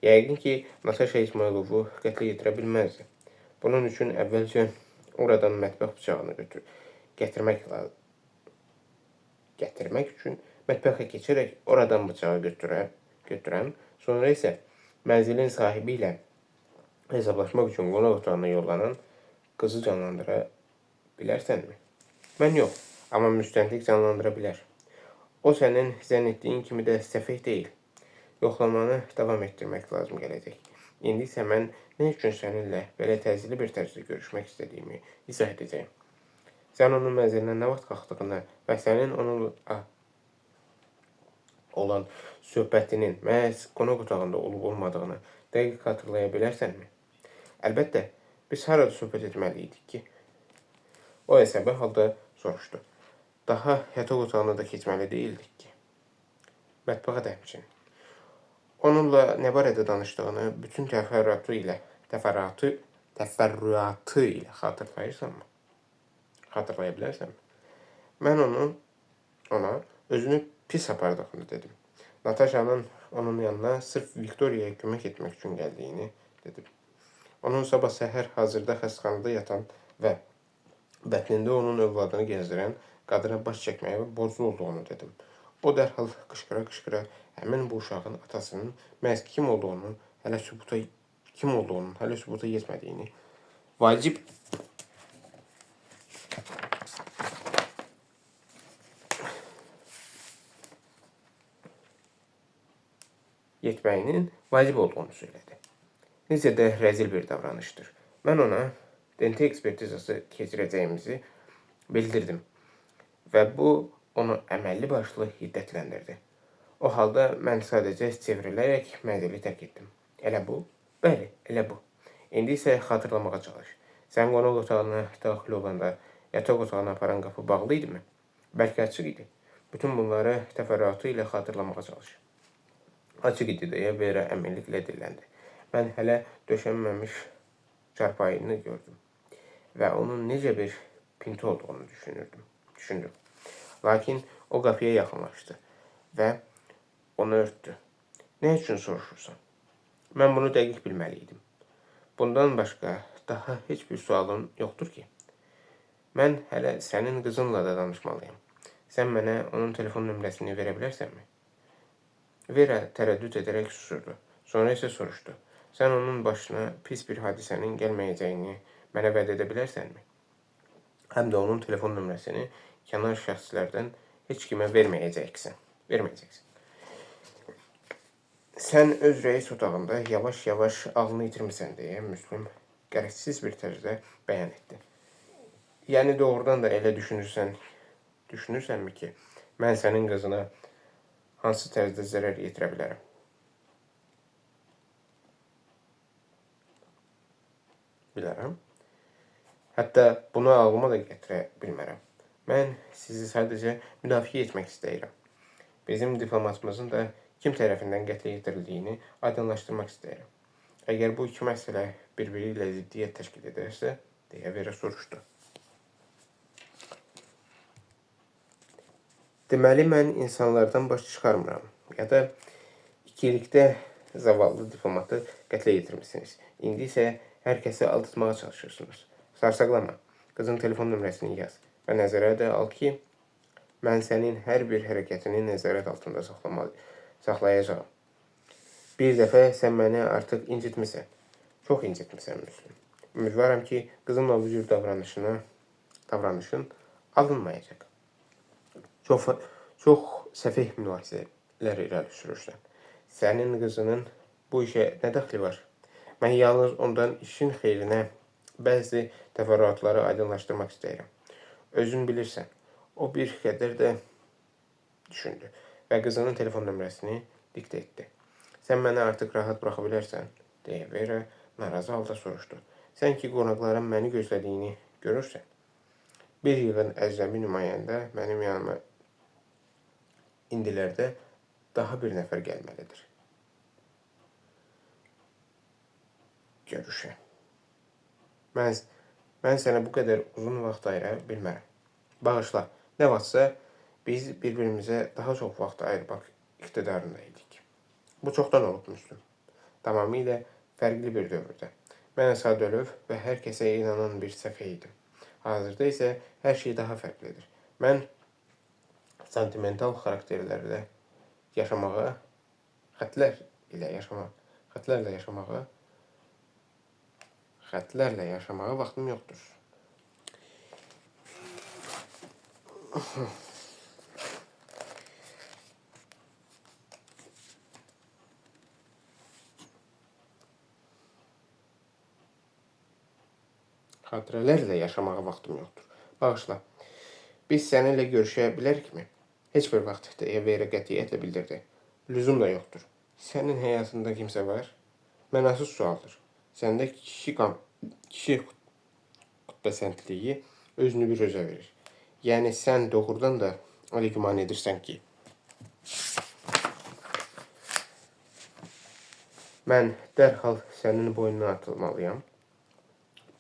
Yəqin ki, Natasha İsmailovu qətlə yetirə bilməzdi. Bunun üçün əvvəlcə oradan mətbəx bıçağını gətirmək üçün mətbəxə keçərək oradan bıçağı götürən, sonra isə mənzilin sahibi ilə hesablaşmaq üçün qonaq otağına yollanan qızı canlandıra bilərsənmi? Mən yox, amma müstəntiq canlandıra bilər. O sənin zənn etdiyin kimi də səfeh deyil. Yoxlamanı davam etdirmək lazım gələcək. İndi isə mən nə üçün səninlə belə təcili bir tərzdə görüşmək istədiyimi izah edəcəyim. Sən onun mənzilinə nə vaxt qalxdığını və sənin onunla olan söhbətinin məhz qonaq otağında olub-olmadığını dəqiq xatırlaya bilərsənmi? Əlbəttə, biz harada söhbət etməliydik ki? O əsəbi halda soruşdu. Daha yataq otağına da keçməli deyildik ki. Mətbəxə də həmçinin. Onunla nə barədə danışdığını bütün təfərrüatı ilə xatırlayırsanmı? Xatırlaya bilərsənmi? Mən ona özünü pis apardığını dedim. Natasha'nın onun yanına sırf Viktoria'ya kömək etmək üçün gəldiyini dedim. Onun sabah səhər hazırda xəstəxanada yatan və bətnində onun övladını gezdirən qadına baş çəkməyə borclu olduğunu dedim. O dərhal qışqıra-qışqıra həmin bu uşağın atasının məhz kim olduğunu hələ sübuta yetmədiyini, vacib yetməyinin vacib olduğunu söylədi. Necə də rəzil bir davranışdır. Mən ona DNT ekspertizası keçirəcəyimizi bildirdim və bu onu əməlli başlı hiddətləndirdi. O halda mən sadəcə çevrilərək mənzili tərk etdim. Elə bu? Bəli, elə bu. İndi isə xatırlamağa çalış. Sən qonaq otağına daxil olanda yataq otağına aparan qapı bağlı idimi? Bəlkə açıq idi. Bütün bunları təfərrüatı ilə xatırlamağa çalış. Açıq idi deyə Vera əminliklə dilləndi. Mən hələ döşənməmiş çarpayını gördüm və onun necə bir pinti olduğunu düşündüm. Lakin o qapıya yaxınlaşdı və onu örtdü. Nə üçün soruşursan? Mən bunu dəqiq bilməliydim. Bundan başqa daha heç bir sualın yoxdur ki. Mən hələ sənin qızınla da danışmalıyım. Sən mənə onun telefon nömrəsini verə bilərsənmi? Vera tərəddüd edərək susurdu. Sonra isə soruşdu. Sən onun başına pis bir hadisənin gəlməyəcəyini mənə vəd edə bilərsənmi? Həm də onun telefon nömrəsini kənar şəxslərdən heç kimə verməyəcəksən. Sən öz rəis otağında yavaş-yavaş ağlını itirmisən deyə Müslüm qərəzsiz bir tərzdə bəyan etdi. Yəni doğrudan da elə düşünürsənmi ki, mən sənin qızına hansı tərzdə zərər yetirə bilərəm? Bilərəm. Hətta bunu ağlıma da gətirə bilmərəm. Mən sizi sadəcə müdafiə etmək istəyirəm. Bizim diplomatımızın da kim tərəfindən qətlə yetirildiyini aydınlaşdırmaq istəyirəm. Əgər bu iki məsələ bir-biri ilə ziddiyyət təşkil edərsə, deyə Vera soruşdu. Deməli, mən insanlardan baş çıxarmıram, ya da ikilikdə zavallı diplomatı qətlə yetirmişsiniz. İndi isə hər kəsi aldatmağa çalışırsınız. Sarsaqlama, qızın telefon nömrəsini yaz və nəzərə də al ki, mən sənin hər bir hərəkətini nəzarət altında saxlayacağam. Bir dəfə sən məni artıq incitmisən. Çox incitmisən, Müslüm. Ümidvaram ki, qızımla bu cür davranışın alınmayacaq. Çox səfih mübahisələr irəli sürürsən. Sənin qızının bu işə nə dəxli var? Mən yalnız ondan işin xeyrinə bəzi təfərrüatları aydınlaşdırmaq istəyirəm. Özün bilirsən, o bir qədər də düşündü və qızının telefon nömrəsini diktə etdi. Sən məni artıq rahat buraxa bilərsən, deyə Vera narazı halda soruşdu. Sən ki, qonaqların məni gözlədiyini görürsən. Bir yığın əcnəbi nümayəndə mənim yanıma indilərdə daha bir nəfər gəlməlidir. Görüşə. Mən sənə bu qədər uzun vaxt ayıra bilmərəm. Bağışla, nə vaxtsa biz bir-birimizə daha çox vaxt ayırmaq iqtidarında idik. Bu çoxdan olub, Müslüm. Tamamilə fərqli bir dövrdə. Mən sadəlövh və hər kəsə inanan bir səfeh idim. Hazırda isə hər şey daha fərqlidir. Mən sentimental xarakterlərlə yaşamağa, xətlərlə yaşamağa vaxtım yoxdur. Xatirələrlə yaşamağa vaxtım yoxdur. Bağışla, biz səninlə görüşə bilərikmi? Heç bir vaxt, deyə Vera qətiyyətlə bildirdi. Lüzum da yoxdur. Sənin həyatında kimsə var? Mənasız sualdır. Səndə kişi xütbəsəndliyi özünü bir özə verir. Yəni sən doğrudan da elə güman edirsən ki, mən dərhal sənin boynuna atılmalıyam.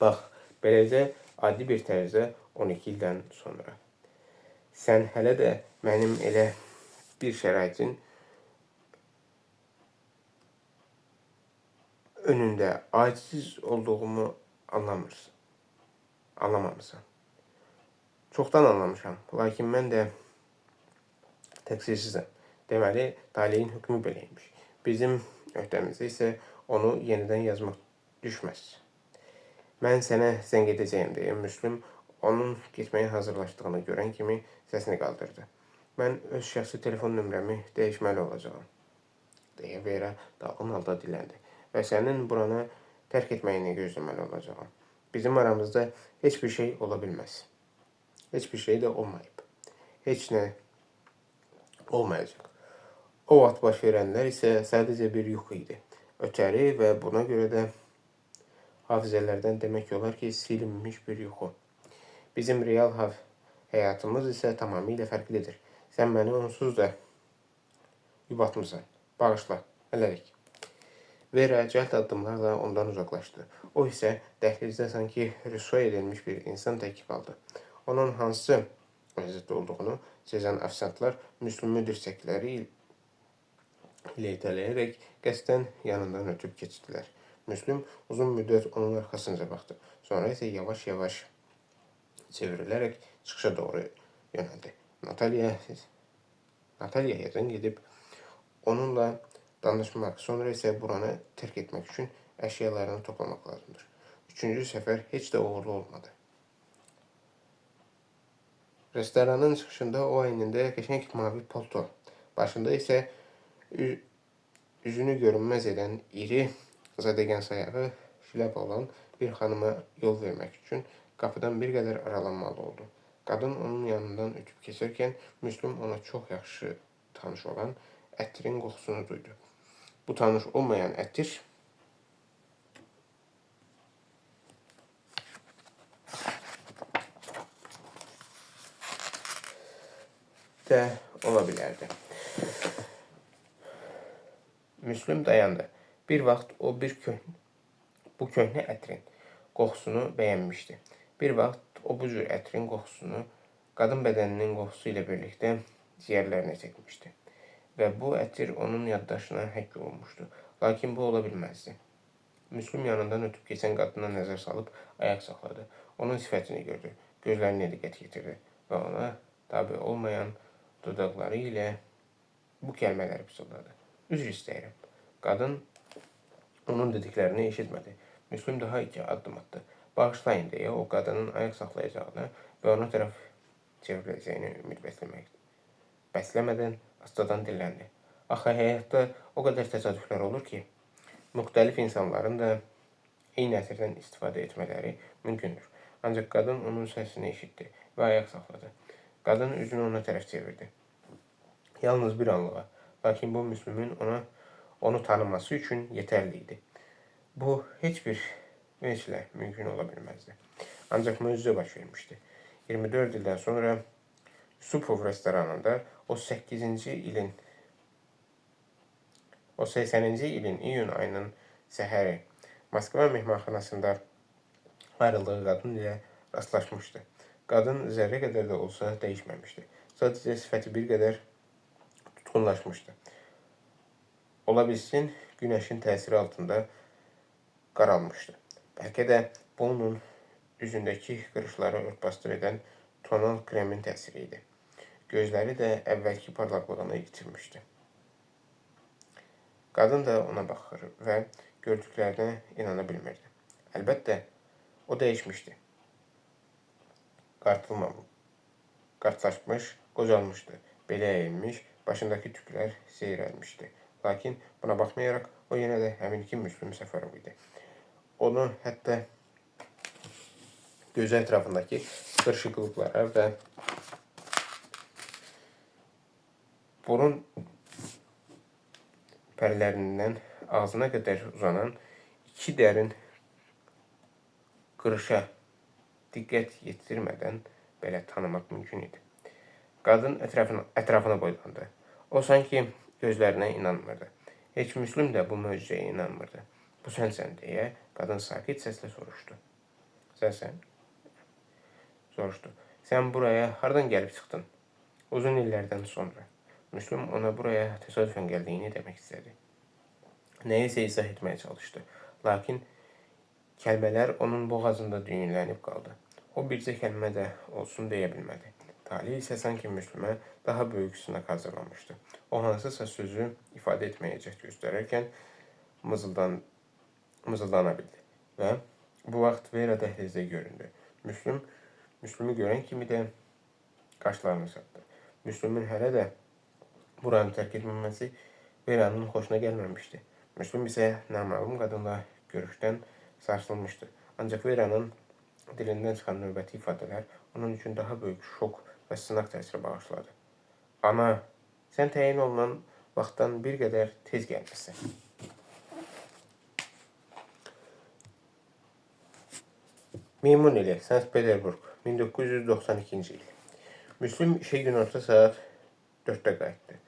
Bax, beləcə adi bir tərzdə 12 ildən sonra. Sən hələ də mənim elə bir şəraitin önündə aciz olduğumu anlamamısan. Çoxdan anlamışam, lakin mən də təqsirsizəm. Deməli, taleyin hökmü beləymiş. Bizim öhdəmizə isə onu yenidən yazmaq düşməz. Mən sənə zəng edəcəyim deyə Müslüm onun getməyə hazırlaşdığını görən kimi səsini qaldırdı. Mən öz şəxsi telefon nömrəmi dəyişməli olacağam, deyə Vera dalğın halda dilləndi. Və sənin buranı tərk etməyini gözləməli olacağam. Bizim aramızda heç bir şey ola bilməz. Heç bir şey də olmayıb. Heç nə olmayacaq. O vaxt baş verənlər isə sadəcə bir yuxu idi. Ötəri və buna görə də hafizələrdən demək olar ki, silinmiş bir yuxu. Bizim real həyatımız isə tamamilə fərqlidir. Sən məni onsuz da yubatmısan. Bağışla, hələlik. Vera cəld addımlarla ondan uzaqlaşdı. O isə dəhlizdə sanki rüsva edilmiş bir insan tək qaldı. Onun hansı vəziyyətdə olduğunu sezən ofisiantlar Müslümü dirsəkləri ilə itələyərək qəsdən yanından ötüb keçdilər. Müslüm uzun müddət onun arxasınca baxdı. Sonra isə yavaş-yavaş çevrilərək çıxışa doğru yönəldi. Natalya'ya zəng edib onunla danışmaq, sonra isə buranı tərk etmək üçün əşyalarını toplamaq lazımdır. Üçüncü səfər heç də uğurlu olmadı. Restoranın çıxışında o əynində qəşəng mavi palto, başında isə üzünü görünməz edən iri zadəgan sayağı şlyapa olan bir xanıma yol vermək üçün qapıdan bir qədər aralanmalı oldu. Qadın onun yanından ötüb keçərkən Müslüm ona çox yaxşı tanış olan ətirin qoxusunu duydu. Bu tanış olmayan ətir də ola bilərdi. Müslüm dayandı. Bir vaxt o bu köhnə ətrin qoxusunu bəyənmişdi. Bir vaxt o bu cür ətrin qoxusunu qadın bədəninin qoxusu ilə birlikdə ciyərlərinə çəkmişdi. Və bu ətir onun yaddaşına həkk olmuşdu. Lakin bu ola bilməzdi. Müslüm yanından ötüb keçən qadına nəzər salıb ayaq saxladı. Onun sifətini gördü. Gözlərinə diqqət yetirdi və ona tabi olmayan dodaqları ilə bu kəlmələri pıçıldadı. Üzr istəyirəm. Qadın onun dediklərini eşitmədi. Müslüm daha 2 addım atdı. Bağışlayın deyə o qadının ayaq saxlayacağını və ona tərəf çevriləcəyini ümid bəsləmədən astadan dilləndi. Axı həyatda o qədər təsadüflər olur ki, müxtəlif insanların da eyni əsərdən istifadə etmələri mümkündür. Ancaq qadın onun səsini eşitdi və ayaq saxladı. Qadın üzünü ona tərəf çevirdi. Yalnız bir anlığa, lakin bu Müslümün onu tanıması üçün yetərli idi. Bu heç bir veclə mümkün ola bilməzdi. Ancaq möcüzə baş vermişdi. 24 ildən sonra Yusupov restoranında o 80-ci ilin iyun ayının səhəri Moskva mehmanxanasında ayrıldığı qadın ilə rastlaşmışdı. Qadın zərrə qədər də olsa dəyişməmişdi. Sadəcə sifəti bir qədər tutqunlaşmışdı. Ola bilsin, günəşin təsiri altında qaralmışdı. Bəlkə də bu onun üzündəki qırışları örtbasdır edən tonal kremin təsiri idi. Gözləri də əvvəlki parlaqlığını yitirmişdi. Qadın da ona baxır və gördüklərinə inana bilmirdi. Əlbəttə, o dəyişmişdi. Qartlaşmış, qocalmışdı. Belə əyilmiş, başındakı tüklər seyrəlmişdi. Lakin buna baxmayaraq, o yenə də həminki Müslüm Səfərov idi. Onu hətta gözü ətrafındakı qırışıqlıqlara və burun pərlərindən ağzına qədər uzanan 2 dərin qırışa diqqət yetirmədən belə tanımaq mümkün idi. Qadın ətrafına boylandı. O sanki gözlərinə inanmırdı. Heç Müslüm də bu möcüzəyə inanmırdı. Bu sənsən deyə qadın sakit səslə soruşdu. Sənsən? Soruşdu. Sən buraya hardan gəlib çıxdın? Uzun illərdən sonra. Müslüm ona buraya təsadüfən gəldiyini demək istədi. Nəyisə izah etməyə çalışdı. Lakin kəlmələr onun boğazında düyünlənib qaldı. O bircə kəlmə də olsun deyə bilmədi. Talih isə sanki Müslümə daha böyük sınaq hazırlamışdı. O hansısa sözü ifadə etməyə cəhd göstərərkən mızıldana bildi. Və bu vaxt Vera dəhlizdə göründü. Müslümü görən kimi də qaşlarını çatdı. Müslümün hələ də buranı tərk etməməsi Vera'nın xoşuna gəlməmişdi. Müslüm isə naməlum qadınla görüşdən sarsılmışdı. Ancaq Vera'nın dilindən çıxan növbəti ifadələr onun üçün daha böyük şok və sınaq təsiri bağışladı. Ana, sən təyin olunan vaxtdan bir qədər tez gəlmişsən. Meymun ili, Sankt-Peterburg, 1992-ci il. Müslüm işə günorta saat 4-də qayıtdı.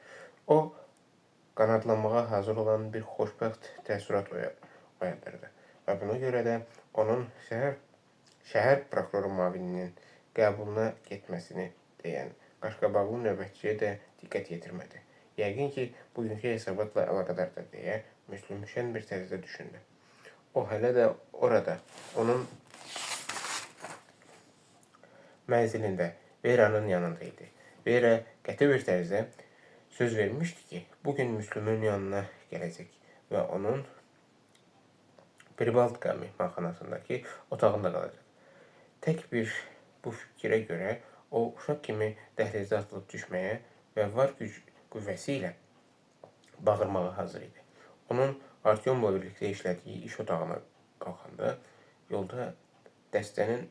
O, qanadlanmağa hazır olan bir xoşbəxt təəssürat oyadırdı. Və buna görə də onun şəhər prokuroru müavininin qəbuluna getməsini deyən qaşqabaqlı növbətçiyə də diqqət yetirmədi. Yəqin ki, bugünkü hesabatla əlaqədardır deyə Müslüm şən bir tərzdə düşündü. O hələ də orada, onun mənzilində, Vera'nın yanında idi. Vera qəti bir tərzdə söz vermişdi ki, bugün Müslümün yanına gələcək və onun Pribaltika mehmanxanasındakı otağında qalacaq. Tək bir bu fikrə görə o uşaq kimi dəhlizə atılıb düşməyə və var güc qüvvəsi ilə bağırmağa hazır idi. Onun Artyomla birlikdə işlədiyi iş otağına qalxanda yolda dəstənin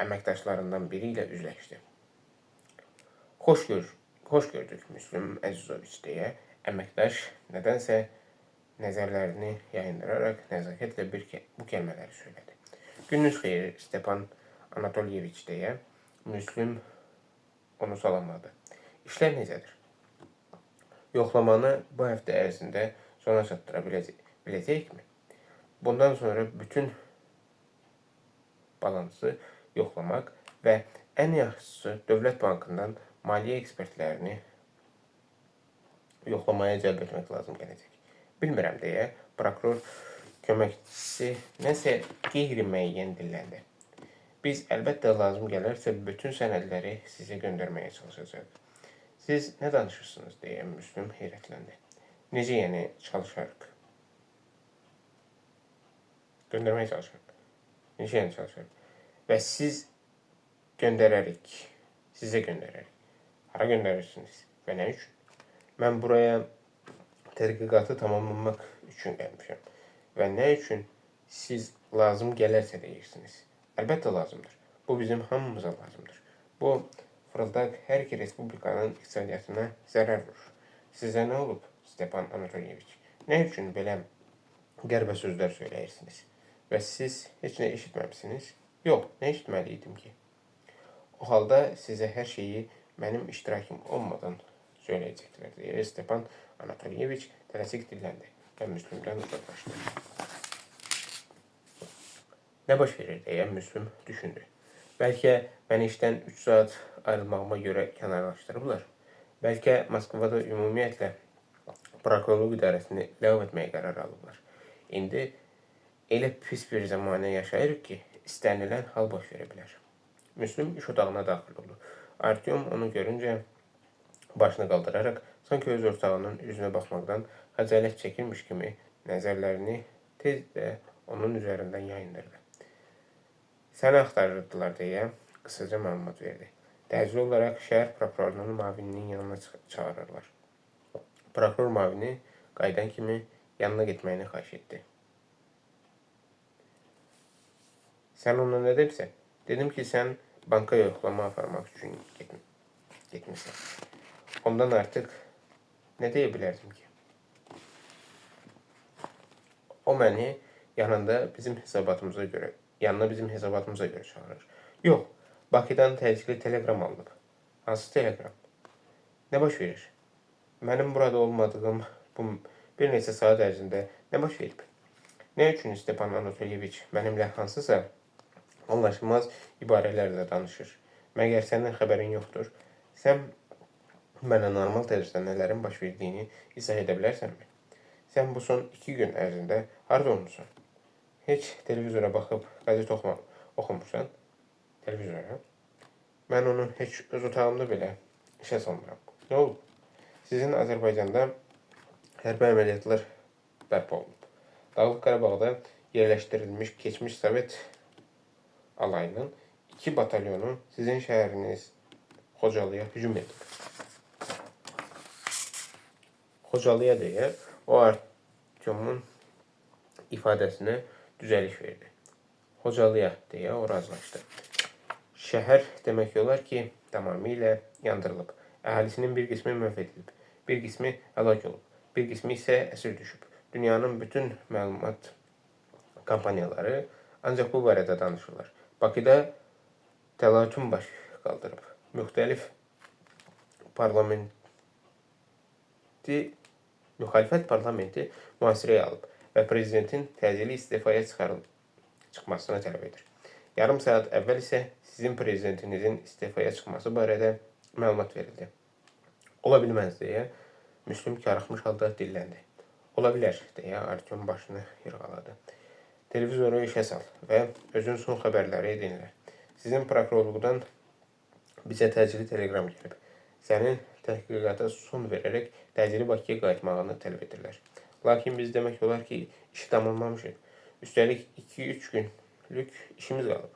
əməkdaşlarından biri ilə üzləşdi. Xoş gördük, Müslüm Əzizoviç deyə əməkdaş nədənsə nəzərlərini yayındıraraq nəzakətlə bu kəlmələri söylədi. Gününüz xeyir, Stepan Anatolyeviç deyə Müslüm onu salamladı. İşlər necədir? Yoxlamanı bu həftə ərzində sona çatdıra biləcəkmi? Bundan sonra bütün balansı yoxlamaq və ən yaxşısı Dövlət Bankından maliyyə ekspertlərini yoxlamaya cəlb etmək lazım gələcək. Bilmirəm deyə prokuror köməkçisi nəsə qeyri-müəyyən dilləndi. Biz əlbəttə lazım gələrsə bütün sənədləri sizə göndərməyə çalışacağıq. Siz nə danışırsınız deyə Müslüm heyrətləndi. Necə yəni çalışarıq? Göndərməyə çalışarıq. Necə yəni çalışarıq? Və siz göndərərik. Sizə göndərərik. Hara göndərirsiniz və nə üçün? Mən buraya tədqiqatı tamamlamaq üçün gəlmişəm. Və nə üçün siz lazım gələrsə deyirsiniz? Əlbəttə lazımdır. Bu bizim hamımıza lazımdır. Bu fırıldaq hər iki respublikanın iqtisadiyyatına zərər vurur. Sizə nə olub, Stepan Anatolyeviç? Nə üçün belə qəribə sözlər söyləyirsiniz? Və siz heç nə eşitməmisiniz? Yox, nə eşitməliydim ki? O halda sizə hər şeyi mənim iştirakım olmadan söyləyəcəklər deyə Stepan Anatolyeviç tələsik dilləndi və Müslümdən uzaqlaşdı. Nə baş verir deyə Müslüm düşündü. Bəlkə məni işdən 3 saat ayrılmağıma görə kənarlaşdırıblar. Bəlkə Moskvada ümumiyyətlə prokurorluq idarəsini ləğv etməyə qərar alıblar. İndi elə pis bir zamana yaşayırıq ki, istənilən hal baş verə bilər. Müslüm iş otağına daxil oldu. Artyom onu görüncə başını qaldıraraq, sanki öz ortağının üzünə baxmaqdan xəcalət çəkirmiş kimi nəzərlərini tez də onun üzərindən yayındırdı. Səni axtarırdılar deyə qısaca məlumat verdi. Təcili olaraq şəhər prokurorunun mavininin yanına çağırırlar. Prokuror mavini qaydan kimi yanına getməyini xahiş etdi. Sən ona nə demişsən? Dedim ki, sən banka yoxlama aparmaq üçün getmişsən. Ondan artıq nə deyə bilərdim ki? O məni yanına bizim hesabatımıza görə çağırır. Yox, Bakıdan təcili telegram alınıb. Hansı telegram? Nə baş verir? Mənim burada olmadığım bu bir neçə saat ərzində nə baş verib? Nə üçün Stepan Anatolyeviç mənimlə hansısa anlaşılmaz ibarələrlə danışır? Məgər sənin xəbərin yoxdur? Sən mənə normal tərzdə nələrin baş verdiyini izah edə bilərsənmi? Sən bu son 2 gün ərzində harada olmuşsan? Heç televizora baxıb qəzet oxumursan? Televizora? Mən onu heç öz otağımda belə işə salmıram. Nə olub? Sizin Azərbaycanda hərbi əməliyyatlar bərpa olunub. Dağlıq Qarabağda yerləşdirilmiş keçmiş Sovet alayının 2 batalyonu sizin şəhəriniz Xocalıya hücum edib. Xocalıya deyə o Artyomun ifadəsinə düzəliş verdi. Xocalıya deyə o razılaşdı. Şəhər demək olar ki, tamamilə yandırılıb. Əhalisinin bir qismi məhv edilib, bir qismi həlak olub, bir qismi isə əsir düşüb. Dünyanın bütün məlumat kampaniyaları ancaq bu barədə danışırlar. Bakıda təlatüm baş qaldırıb. Müxtəlif müxalifət parlamenti mühasirəyə alıb və prezidentin təcili istifaya çıxmasını tələb edir. Yarım saat əvvəl isə sizin prezidentinizin istifaya çıxması barədə məlumat verildi. Ola bilməz deyə Müslüm karıxmış halda dilləndi. Ola bilər deyə Artyom başını yırğaladı. Televizoru işə sal və özün son xəbərləri dinlə. Sizin prokurorluqdan bizə təcili telegram gəlib. Sənin təhqiqata son verərək təcili Bakıya qayıtmağını tələb edirlər. Lakin biz demek olar ki işi tamamlamışıq. Üstəlik 2-3 günlük işimiz qalıb.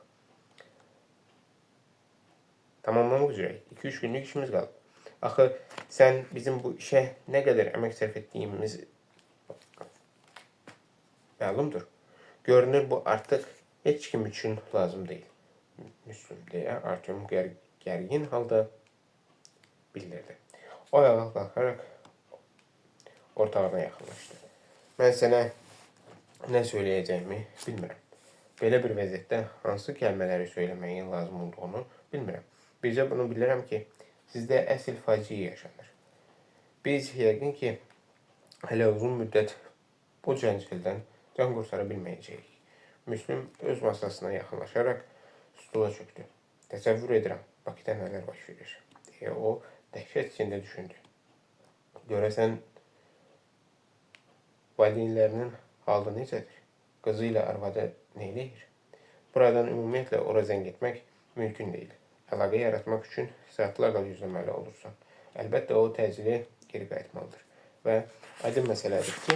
Tamamlamaq üzrəyik. 2-3 günlük işimiz qalıb. Axı sən bizim bu işə nə qədər əmək sərf etdiyimiz məlumdur. Görünür bu artıq heç kim üçün lazım deyil. Müslüm deyə Artyom gərgin halda bildirdi. O ayağa qalxaraq ortağına yaxınlaşdı. Mən sənə nə söyləyəcəyimi bilmirəm. Belə bir vəziyyətdə hansı kəlmələri söyləməyin lazım olduğunu bilmirəm. Bircə bunu bilirəm ki, sizdə əsl faciə yaşanır. Biz yəqin ki, hələ uzun müddət bu cəncəldən can qurtara bilməyəcəyik. Müslüm öz masasına yaxınlaşaraq stula çöktü. Təsəvvür edirəm, Bakıda nələr baş verir, deyə o dəhşət içində düşündü. Görəsən, valideynlərinin halı necədir? Qızı ilə arvadı neyləyir? Buradan ümumiyyətlə ora zəng etmək mümkün deyil. Əlaqə yaratmaq üçün saatlarla gözləməli olursan. Əlbəttə o təcili geri qayıtmalıdır. Və aydın məsələdir ki,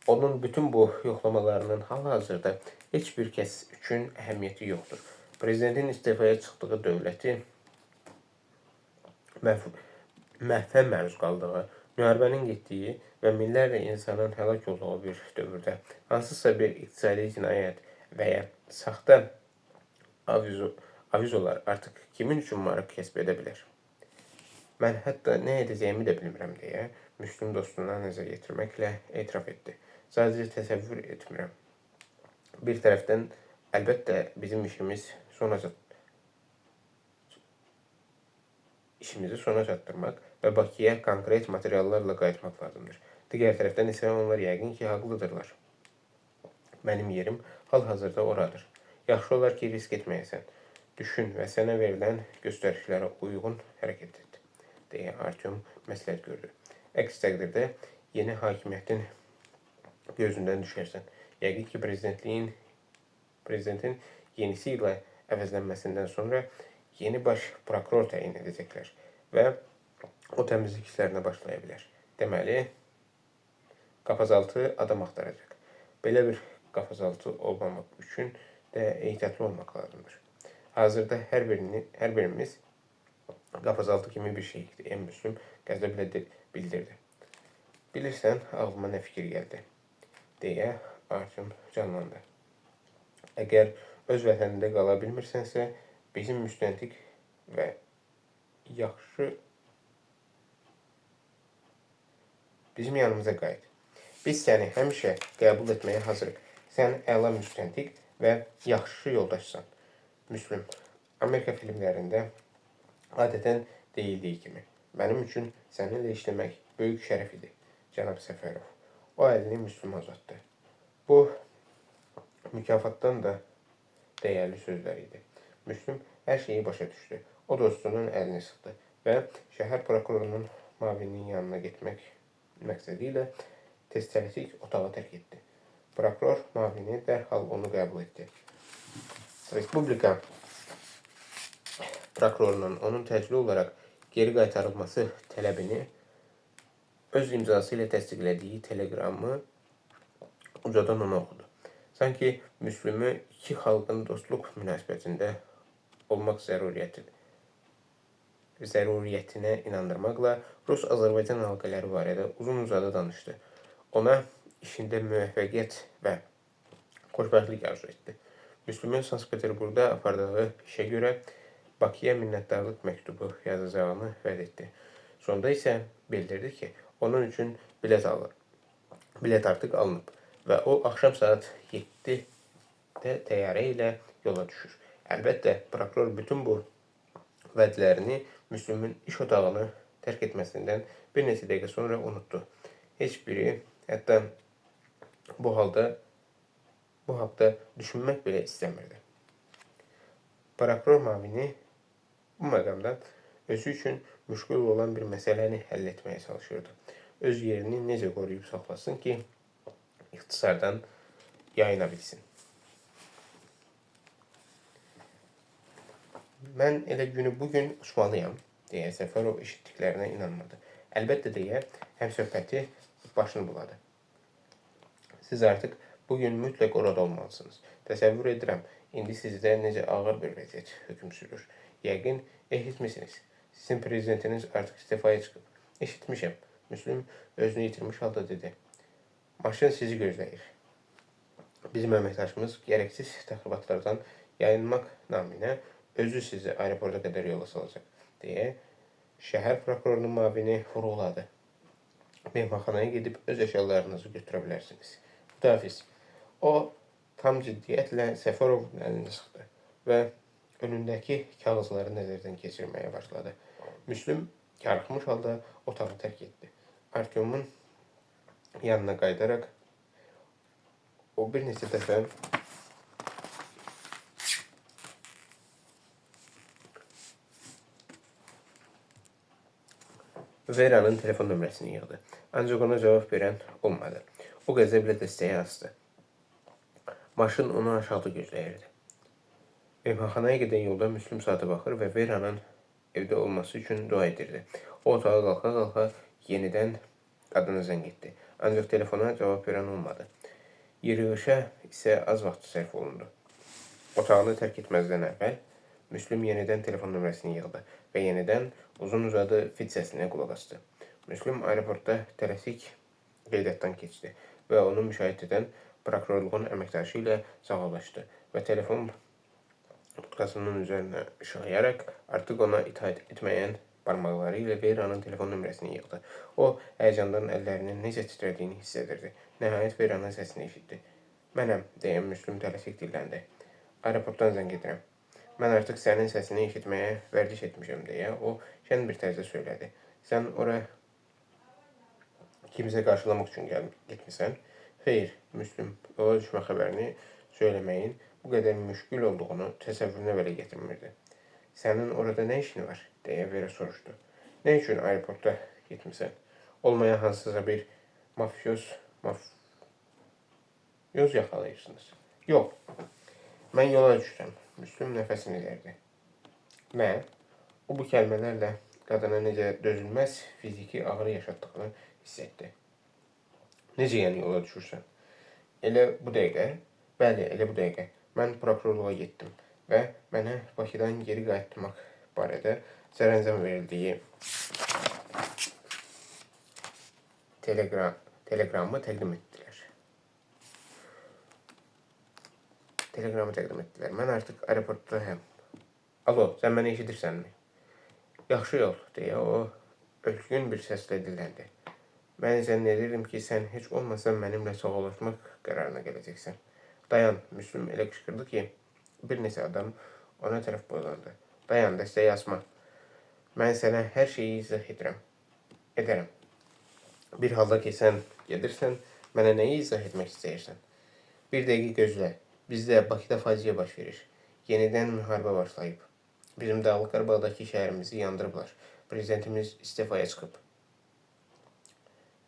onun bütün bu yoxlamalarının hal-hazırda heç bir kəs üçün əhəmiyyəti yoxdur. Prezidentin istifaya çıxdığı dövləti məhvə məruz qaldığı, müharibənin getdiyi və minlərlə insanın həlak olduğu bir dövrdə hansısa bir iqtisadi cinayət və ya saxta avizolar artıq kimin üçün maraq kəsb edə bilər? Mən hətta nə edəcəyimi də bilmirəm deyə Müslüm dostuna nəzər yetirməklə etiraf etdi. Sadəcə təsəvvür etmirəm. Bir tərəfdən əlbəttə bizim işimizi sona çatdırmaq və Bakıya konkret materiallarla qayıtmaq lazımdır. Digər tərəfdən isə onlar yəqin ki, haqlıdırlar. Mənim yerim hal-hazırda oradır. Yaxşı olar ki, risk etməyəsən. Düşün və sənə verilən göstərişlərə uyğun hərəkət et, deyə Artyom məsləhət gördü. Əks təqdirdə yeni hakimiyyətin gözündən düşərsən. Yəqin ki, prezidentin yenisi ilə əvəzlənməsindən sonra yeni baş prokuror təyin edəcəklər və o təmizlik işlərinə başlaya bilər. Deməli, qapazaltı adam axtaracaq. Belə bir qapazaltı olmamaq üçün də ehtiyatlı olmaq lazımdır. Hazırda hər birimiz qapazaltı kimi bir şeyik, deyə Müslüm qəzəblə bildirdi. Bilirsən, ağlıma nə fikir gəldi, deyə Artyom canlandı. Əgər öz vətənində qala bilmirsənsə, bizim müstəntiq və bizim yanımıza qayıt. Biz səni həmişə qəbul etməyə hazırıq. Sən əla müstəntiq və yaxşı yoldaşsan. Müslüm, Amerika filmlərində adətən deyildiyi kimi, mənim üçün səninlə işləmək böyük şərəf idi, cənab Səfərov. O əlini Müslümə uzatdı. Bu, mükafatdan da dəyərli sözlər idi. Müslüm hər şeyi başa düşdü. O dostunun əlini sıxdı və şəhər prokurorunun mavininin yanına getmək məqsədi ilə tez-tələsik otağı tərk etdi. Prokuror mavini dərhal onu qəbul etdi. Respublika prokurorunun onun təcili olaraq geri qaytarılması tələbini öz imzası ilə təsdiqlədiyi teleqramı ucadan ona oxudu. Sanki Müslümü iki xalqın dostluq münasibətində olmaq zəruriyyətinə inandırmaqla Rus-Azərbaycan əlaqələri barədə uzun-uzadı danışdı. Ona işində müvəffəqiyyət və xoşbəxtlik arzu etdi. Müslümün Sankt-Peterburqda apardığı işə görə Bakıya minnətdarlıq məktubu yazacağını vəd etdi. Sonda isə bildirdi ki, onun üçün bilet artıq alınıb və o axşam saat 7-də təyyarə ilə yola düşür. Əlbəttə, prokuror bütün bu vədlərini Müslümün iş otağını tərk etməsindən bir neçə dəqiqə sonra unutdu. Heç biri hətta bu haqda düşünmək belə istəmirdi. Prokuror mavini bu məqamda özü üçün müşkül olan bir məsələni həll etməyə çalışırdı. Öz yerini necə qoruyub saxlasın ki, ixtisardan yayına bilsin. Mən elə günü bugün uçmalıyam, deyə Səfərov eşitdiklərinə inanmadı. Əlbəttə deyə həmsöhbəti başını buladı. Siz artıq bugün mütləq orada olmalısınız. Təsəvvür edirəm, indi sizdə necə ağır bir vəziyyət hökm sürür. Yəqin eşitmisiniz. Sizin prezidentiniz artıq istifaya çıxıb. Eşitmişəm. Müslüm özünü yitirmiş halda dedi. Maşın sizi gözləyir. Bizim əməkdaşımız gərəksiz təxribatlardan yayınmaq naminə özü sizi aeroporta qədər yola salacaq, deyə şəhər prokurorunun müavini vurğuladı. Mehmanxanaya gedib öz əşyalarınızı götürə bilərsiniz. Müdafiz. O tam ciddiyyətlə Səfərovun əlini sıxdı və önündəki kağızları nəzərdən keçirməyə başladı. Müslüm karxmış halda otağı tərk etdi. Artyom'un yanına qayıdaraq o bir neçə dəfə Vera'nın telefon nömrəsini yığdı. Ancaq ona cavab verən olmadı. O qəzəblə dəstəyə asdı. Maşın onu aşağıda gözləyirdi. Mehmanxanaya gedən yolda Müslüm saata baxır və Vera'nın evdə olması üçün dua edirdi. O otağa qalxa-qalxa yenidən qadına zəng etdi. Ancaq telefona cavab verən olmadı. Yığışa isə az vaxt sərf olundu. Otağını tərk etməzdən əvvəl Müslüm yenidən telefon nömrəsini yığdı və yenidən uzun-uzadı fit səsinə qulaq asdı. Müslüm aeroportda tələsik qeydiyyatdan keçdi və onu müşahidə edən prokurorluğun əməkdaşı ilə sağollaşdı və telefon butkasının üzərinə işıqlayaraq artıq ona itaat etməyən barmaqları ilə Vera'nın telefon nömrəsini yığdı. O, həyəcandan əllərinin necə titrədiyini hiss edirdi. Nəhayət Vera'nın səsini eşitdi. Mənəm, deyə Müslüm tələsik dilləndi. Aeroportdan zəng edirəm. Mən artıq sənin səsini eşitməyə vərdiş etmişəm, deyə o şən bir tərzdə söylədi. Sən ora kimsə qarşılamaq üçün getmisən? Xeyr, Müslüm, yola düşmə xəbərini söyləməyin bu qədər müşkül olduğunu təsəvvürünə belə gətirmirdi. Sənin orada nə işin var? Deyə Vera soruşdu. Nə üçün aeroportda getmisən? Olmayan hansısa bir mafyoz yaxalayırsınız. Yox, mən yola düşürəm. Müslüm nəfəsini dərdi. Mən o bu kəlmələrlə qadına necə dözülməz fiziki ağrı yaşatdığını hiss etdi. Necə yəni yola düşürsən? Elə bu dəqiqə? Bəli, elə bu dəqiqə. Mən prokurorluğa getdim və mənə Bakıdan geri qayıtmaq barədə sərəncam verildiyi telegramı təqdim etdilər. Mən artıq aeroportdayım. Alo, sən məni eşidirsənmi? Yaxşı yol, deyə o ölgün bir səslə dilləndi. Mən zənn edirəm ki, sən heç olmasa mənimlə sağollaşmaq qərarına gələcəksən. Dayan, Müslüm elə qışqırdı ki, bir neçə adam ona tərəf boylandı. Dayan, dəstəyi asma. Mən sənə hər şeyi izah edərəm. Bir halda ki, sən gedirsən, mənə nəyi izah etmək istəyirsən? Bir dəqiqə gözlə. Bizdə Bakıda faciə baş verir. Yenidən müharibə başlayıb. Bizim Dağlıq Qarabağdakı şəhərimizi yandırıblar. Prezidentimiz istifaya çıxıb.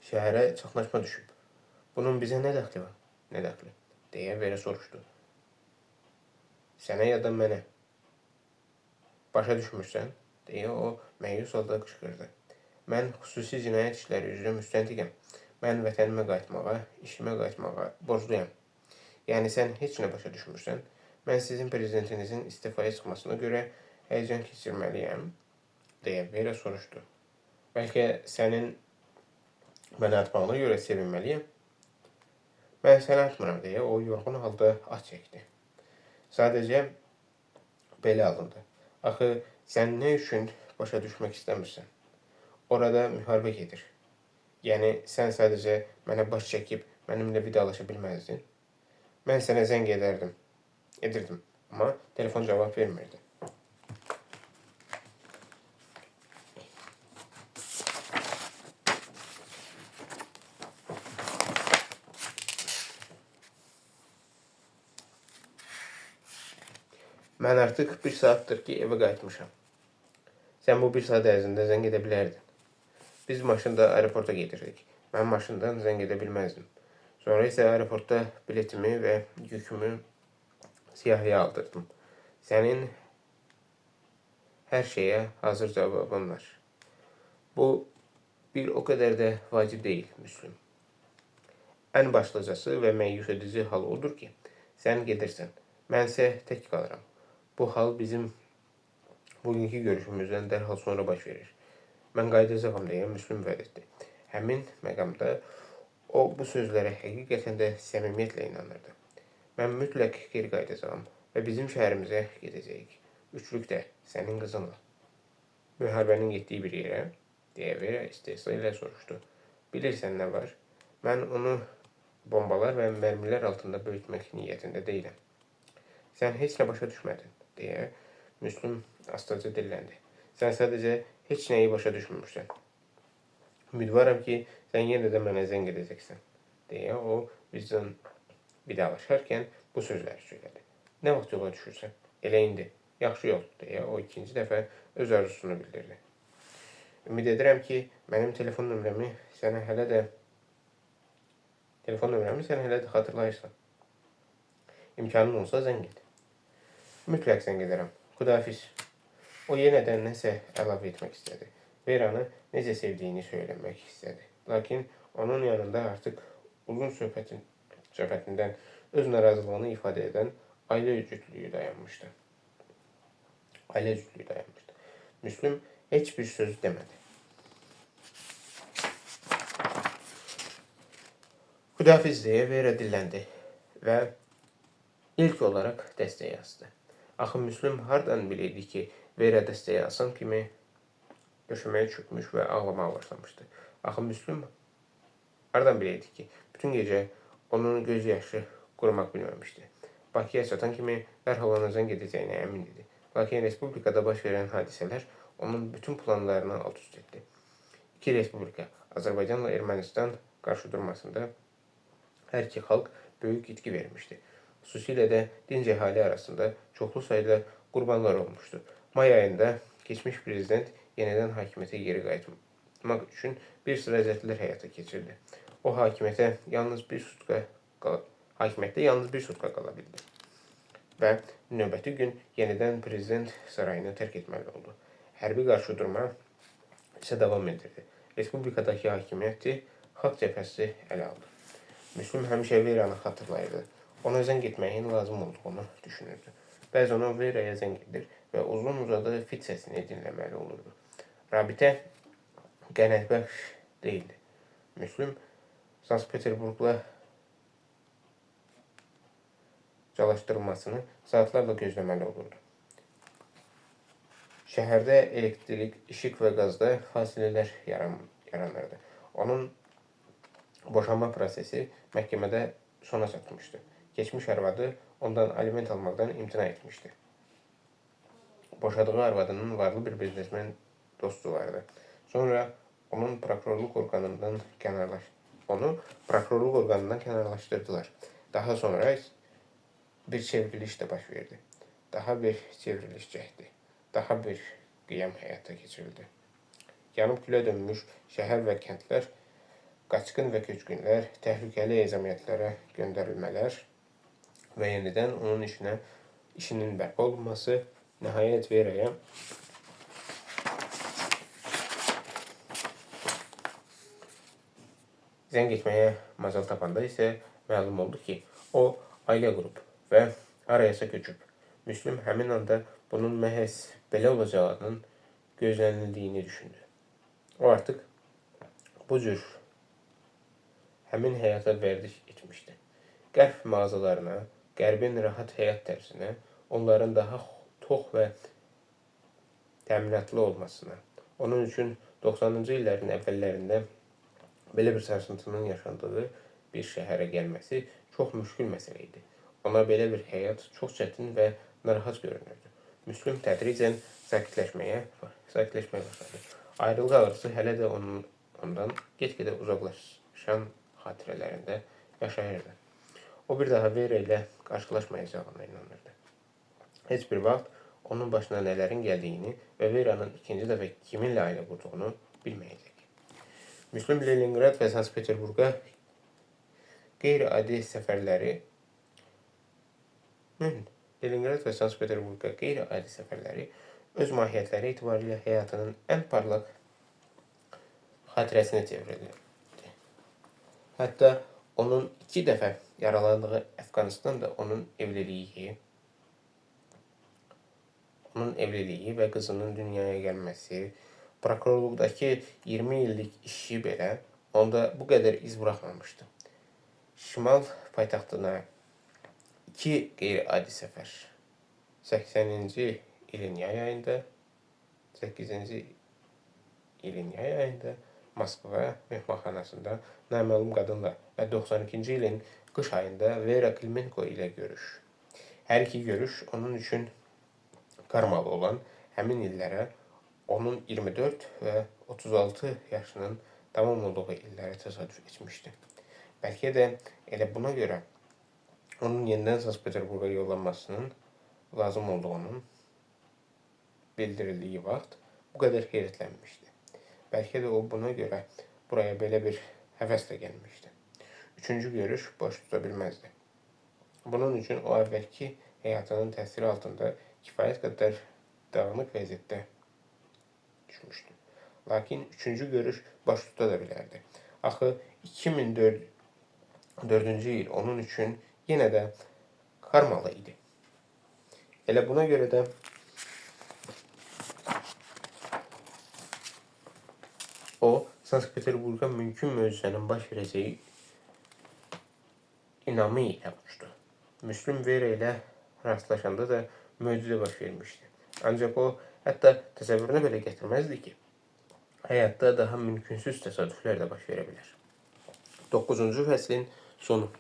Şəhərə çaxnaşma düşüb. Bunun bizə nə dəxli var? Nə dəxli? Deyə Vera soruşdu. Sənə ya da mənə. Başa düşmürsən? Deyə o məyus halda qışqırdı. Mən xüsusi cinayət işləri üzrə müstəntiqəm. Mən vətənimə qayıtmağa, işimə qayıtmağa borcluyam. Yəni sən heç nə başa düşmürsən. Mən sizin prezidentinizin istifaya çıxmasına görə həyəcan keçirməliyəm, deyə Vera soruşdu. Bəlkə sənin mənə atmağına görə sevinməliyəm? Mən səni atmıram, deyə o yorğun halda at çəkdi. Sadəcə belə alındı. Axı sən nə üçün başa düşmək istəmirsən? Orada müharibə gedir. Yəni sən sadəcə mənə baş çəkib mənimlə vidalaşa bilməzdin. Mən sənə zəng edirdim, amma telefon cavab vermirdi. Mən artıq bir saatdır ki, evə qayıtmışam. Sən bu bir saat ərzində zəng edə bilərdin. Biz maşında aeroporta gedirdik. Mən maşından zəng edə bilməzdim. Sonra isə aeroportda biletimi və yükümü siyahıya aldırdım. Sənin hər şeyə hazır cavabın var. Bu bir o kadar da vacib değil Müslüm. En başlıcası ve meyus edici hal odur ki, sen gedirsən, mənsə tek kalıram. Bu hal bizim bugünkü görüşümüzden derhal sonra baş verir. Mən qayıdacağam deyə Müslüm vəd etdi. Həmin məqamda o bu sözlərə həqiqətən də səmimiyyətlə inanırdı. Mən mütləq geri qayıdacağam və bizim şəhərimizə gedəcəyik. Üçlükdə sənin qızınla. Müharibənin getdiyi bir yerə, deyə Vera istehza ilə soruşdu. Bilirsən nə var? Mən onu bombalar və mərmilər altında böyütmək niyyətində deyiləm. Sən heç nə başa düşmədin, deyə Müslüm astaca dilləndi. Sən sadəcə heç nəyi başa düşmürsən. Ümidvaram ki, sən yenə də mənə zəng edəcəksən, deyə o bizdən vidalaşarkən bu sözləri söylədi. Nə vaxt yola düşürsən? Elə indi. Yaxşı yol, deyə o ikinci dəfə öz arzusunu bildirdi. Ümid edirəm ki, mənim telefon nömrəmi sənə hələ də xatırlayırsan. İmkanın olsa zəng et. Mütləq zəng edərəm. Xudafiz. O yenədən nəsə əlavə etmək istədi. Vera'nı necə sevdiyini söyləmək istədi. Lakin onun yanında artıq uzun söhbətindən öz narazılığını ifadə edən ailə cütlüyü dayanmışdı. Müslüm heç bir söz demədi. Xudafiz deyə Vera dilləndi və ilk olaraq dəstək yazdı. Axı Müslüm hardan bilirdi ki, Vera dəstək yazan kimi döşəməyə çökmüş və ağlamaya başlamışdı. Axı Müslüm hardan bilirdi ki, bütün gecə onun göz yaşı qurumaq bilməmişdi. Bakıya çatan kimi dərhal ona zəng edəcəyinə əmin idi. Lakin respublikada baş verən hadisələr onun bütün planlarını alt üst etdi. İki respublika, Azərbaycanla Ermənistan qarşıdurmasında hər iki xalq böyük itki vermişdi. Xüsusilə də dinc əhali arasında çoxlu sayda qurbanlar olmuşdu. May ayında keçmiş prezident yenidən hakimiyyətə geri qayıtmaq üçün bir sıra cəhdlər həyata keçirdi. O hakimiyyətdə yalnız bir sutka qala bildi. Və növbəti gün yenidən prezident sarayını tərk etməli oldu. Hərbi qarşıdurma isə davam edirdi. Respublikadakı hakimiyyəti xalq cəbhəsi ələ aldı. Müslüm həmişə Vera'nı xatırlayırdı. Ona zəng etməyin lazım olduğunu düşünürdü. Bəzən o Vera'ya zəng edir və uzun-uzadı fit səsini dinləməli olurdu. Rabitə qənaətbəxş değildi. Müslüm Sankt-Peterburqla çalışdırılmasını saatlarla gözləməli olurdu. Şəhərdə elektrik, işıq və qazda fasilələr yaranırdı. Onun boşanma prosesi məhkəmədə sona çatmışdı. Keçmiş arvadı ondan aliment almaqdan imtina etmişdi. Boşadığı arvadının varlı bir biznesmen dostu vardı. Sonra onu prokurorluq orqanından kənarlaşdırdılar. Daha sonra bir çevriliş də baş verdi. Daha bir çevriliş cəhdi. Daha bir qiyam həyata keçirildi. Yanıb külə dönmüş şəhər və kəndlər, qaçqın və köçkünlər, təhlükəli ezamiyyətlərə göndərilmələr və yenidən onun işinin bərpa olunması nəhayət Vera'ya zəng etməyə macal tapanda isə məlum oldu ki, o ailə qurub və arayasa köçüb. Müslüm həmin anda bunun məhz belə olacağının gözlənildiyini düşündü. O artıq bu cür həmin həyata vərdiş etmişdi. Qərb mağazalarına, Qərbin rahat həyat tərzinə, onların daha tox və təminatlı olmasına, onun üçün 90-cı illərin əvvəllərində belə bir sarsıntının yaşandığı bir şəhərə gəlməsi çox müşkül məsələ idi. Ona belə bir həyat çox çətin və narahat görünürdü. Müslüm tədricən sakitləşməyə başladı. Ayrılıq ağrısı hələ də ondan get-gedə uzaqlaşan xatirələrində yaşayırdı. O bir daha Vera ilə qarşılaşmayacağına inanırdı. Heç bir vaxt onun başına nələrin gəldiyini və Vera'nın ikinci dəfə kiminlə ailə qurduğunu bilməyəcək. Müslüm Leningrad və Sankt-Peterburqa qeyri-adi səfərləri öz mahiyyətləri etibarilə həyatının ən parlaq xatirəsinə çevrilirdi. Hətta onun 2 dəfə yaralandığı Əfqanistan da onun evliliyi və qızının dünyaya gəlməsi, prokurorluqdakı 20 illik işi belə onda bu qədər iz buraxmamışdı. Şimal paytaxtına 2 qeyri-adi səfər 80-ci ilin yay ayında, 8-ci ilin yay ayında Moskva mehmanxanasında naməlum qadınla və 92-ci ilin qış ayında Vera Klimenko ilə görüş. Hər iki görüş onun üçün karmalı olan həmin illərə onun 24 və 36 yaşının tamam olduğu illərə təsadüf etmişdi. Bəlkə də elə buna görə onun yenidən Sankt Peterburqa yollanmasının lazım olduğunun bildirildiyi vaxt bu qədər heyrətlənmişdi. Bəlkə də o buna görə buraya belə bir həvəslə gəlmişdi. Üçüncü görüş baş tuta bilməzdi. Bunun üçün o əvvəlki həyatının təsiri altında kifayət qədər dağınıq vəziyyətdə düşmüşdü. Lakin üçüncü görüş baş tuta da bilərdi. Axı 2004-cü il onun üçün yenə də karmalı idi. Elə buna görə də o, Sankt Peterburqa mümkün möcüzənin baş verəcəyi inamı ilə uçdu. Müslüm Vera ilə rastlaşanda da möcüzə baş vermişdi. Ancaq o, hətta təsəvvürünə belə gətirməzdi ki, həyatda daha mümkünsüz təsadüflər də baş verə bilər. 9-cu fəslin sonu.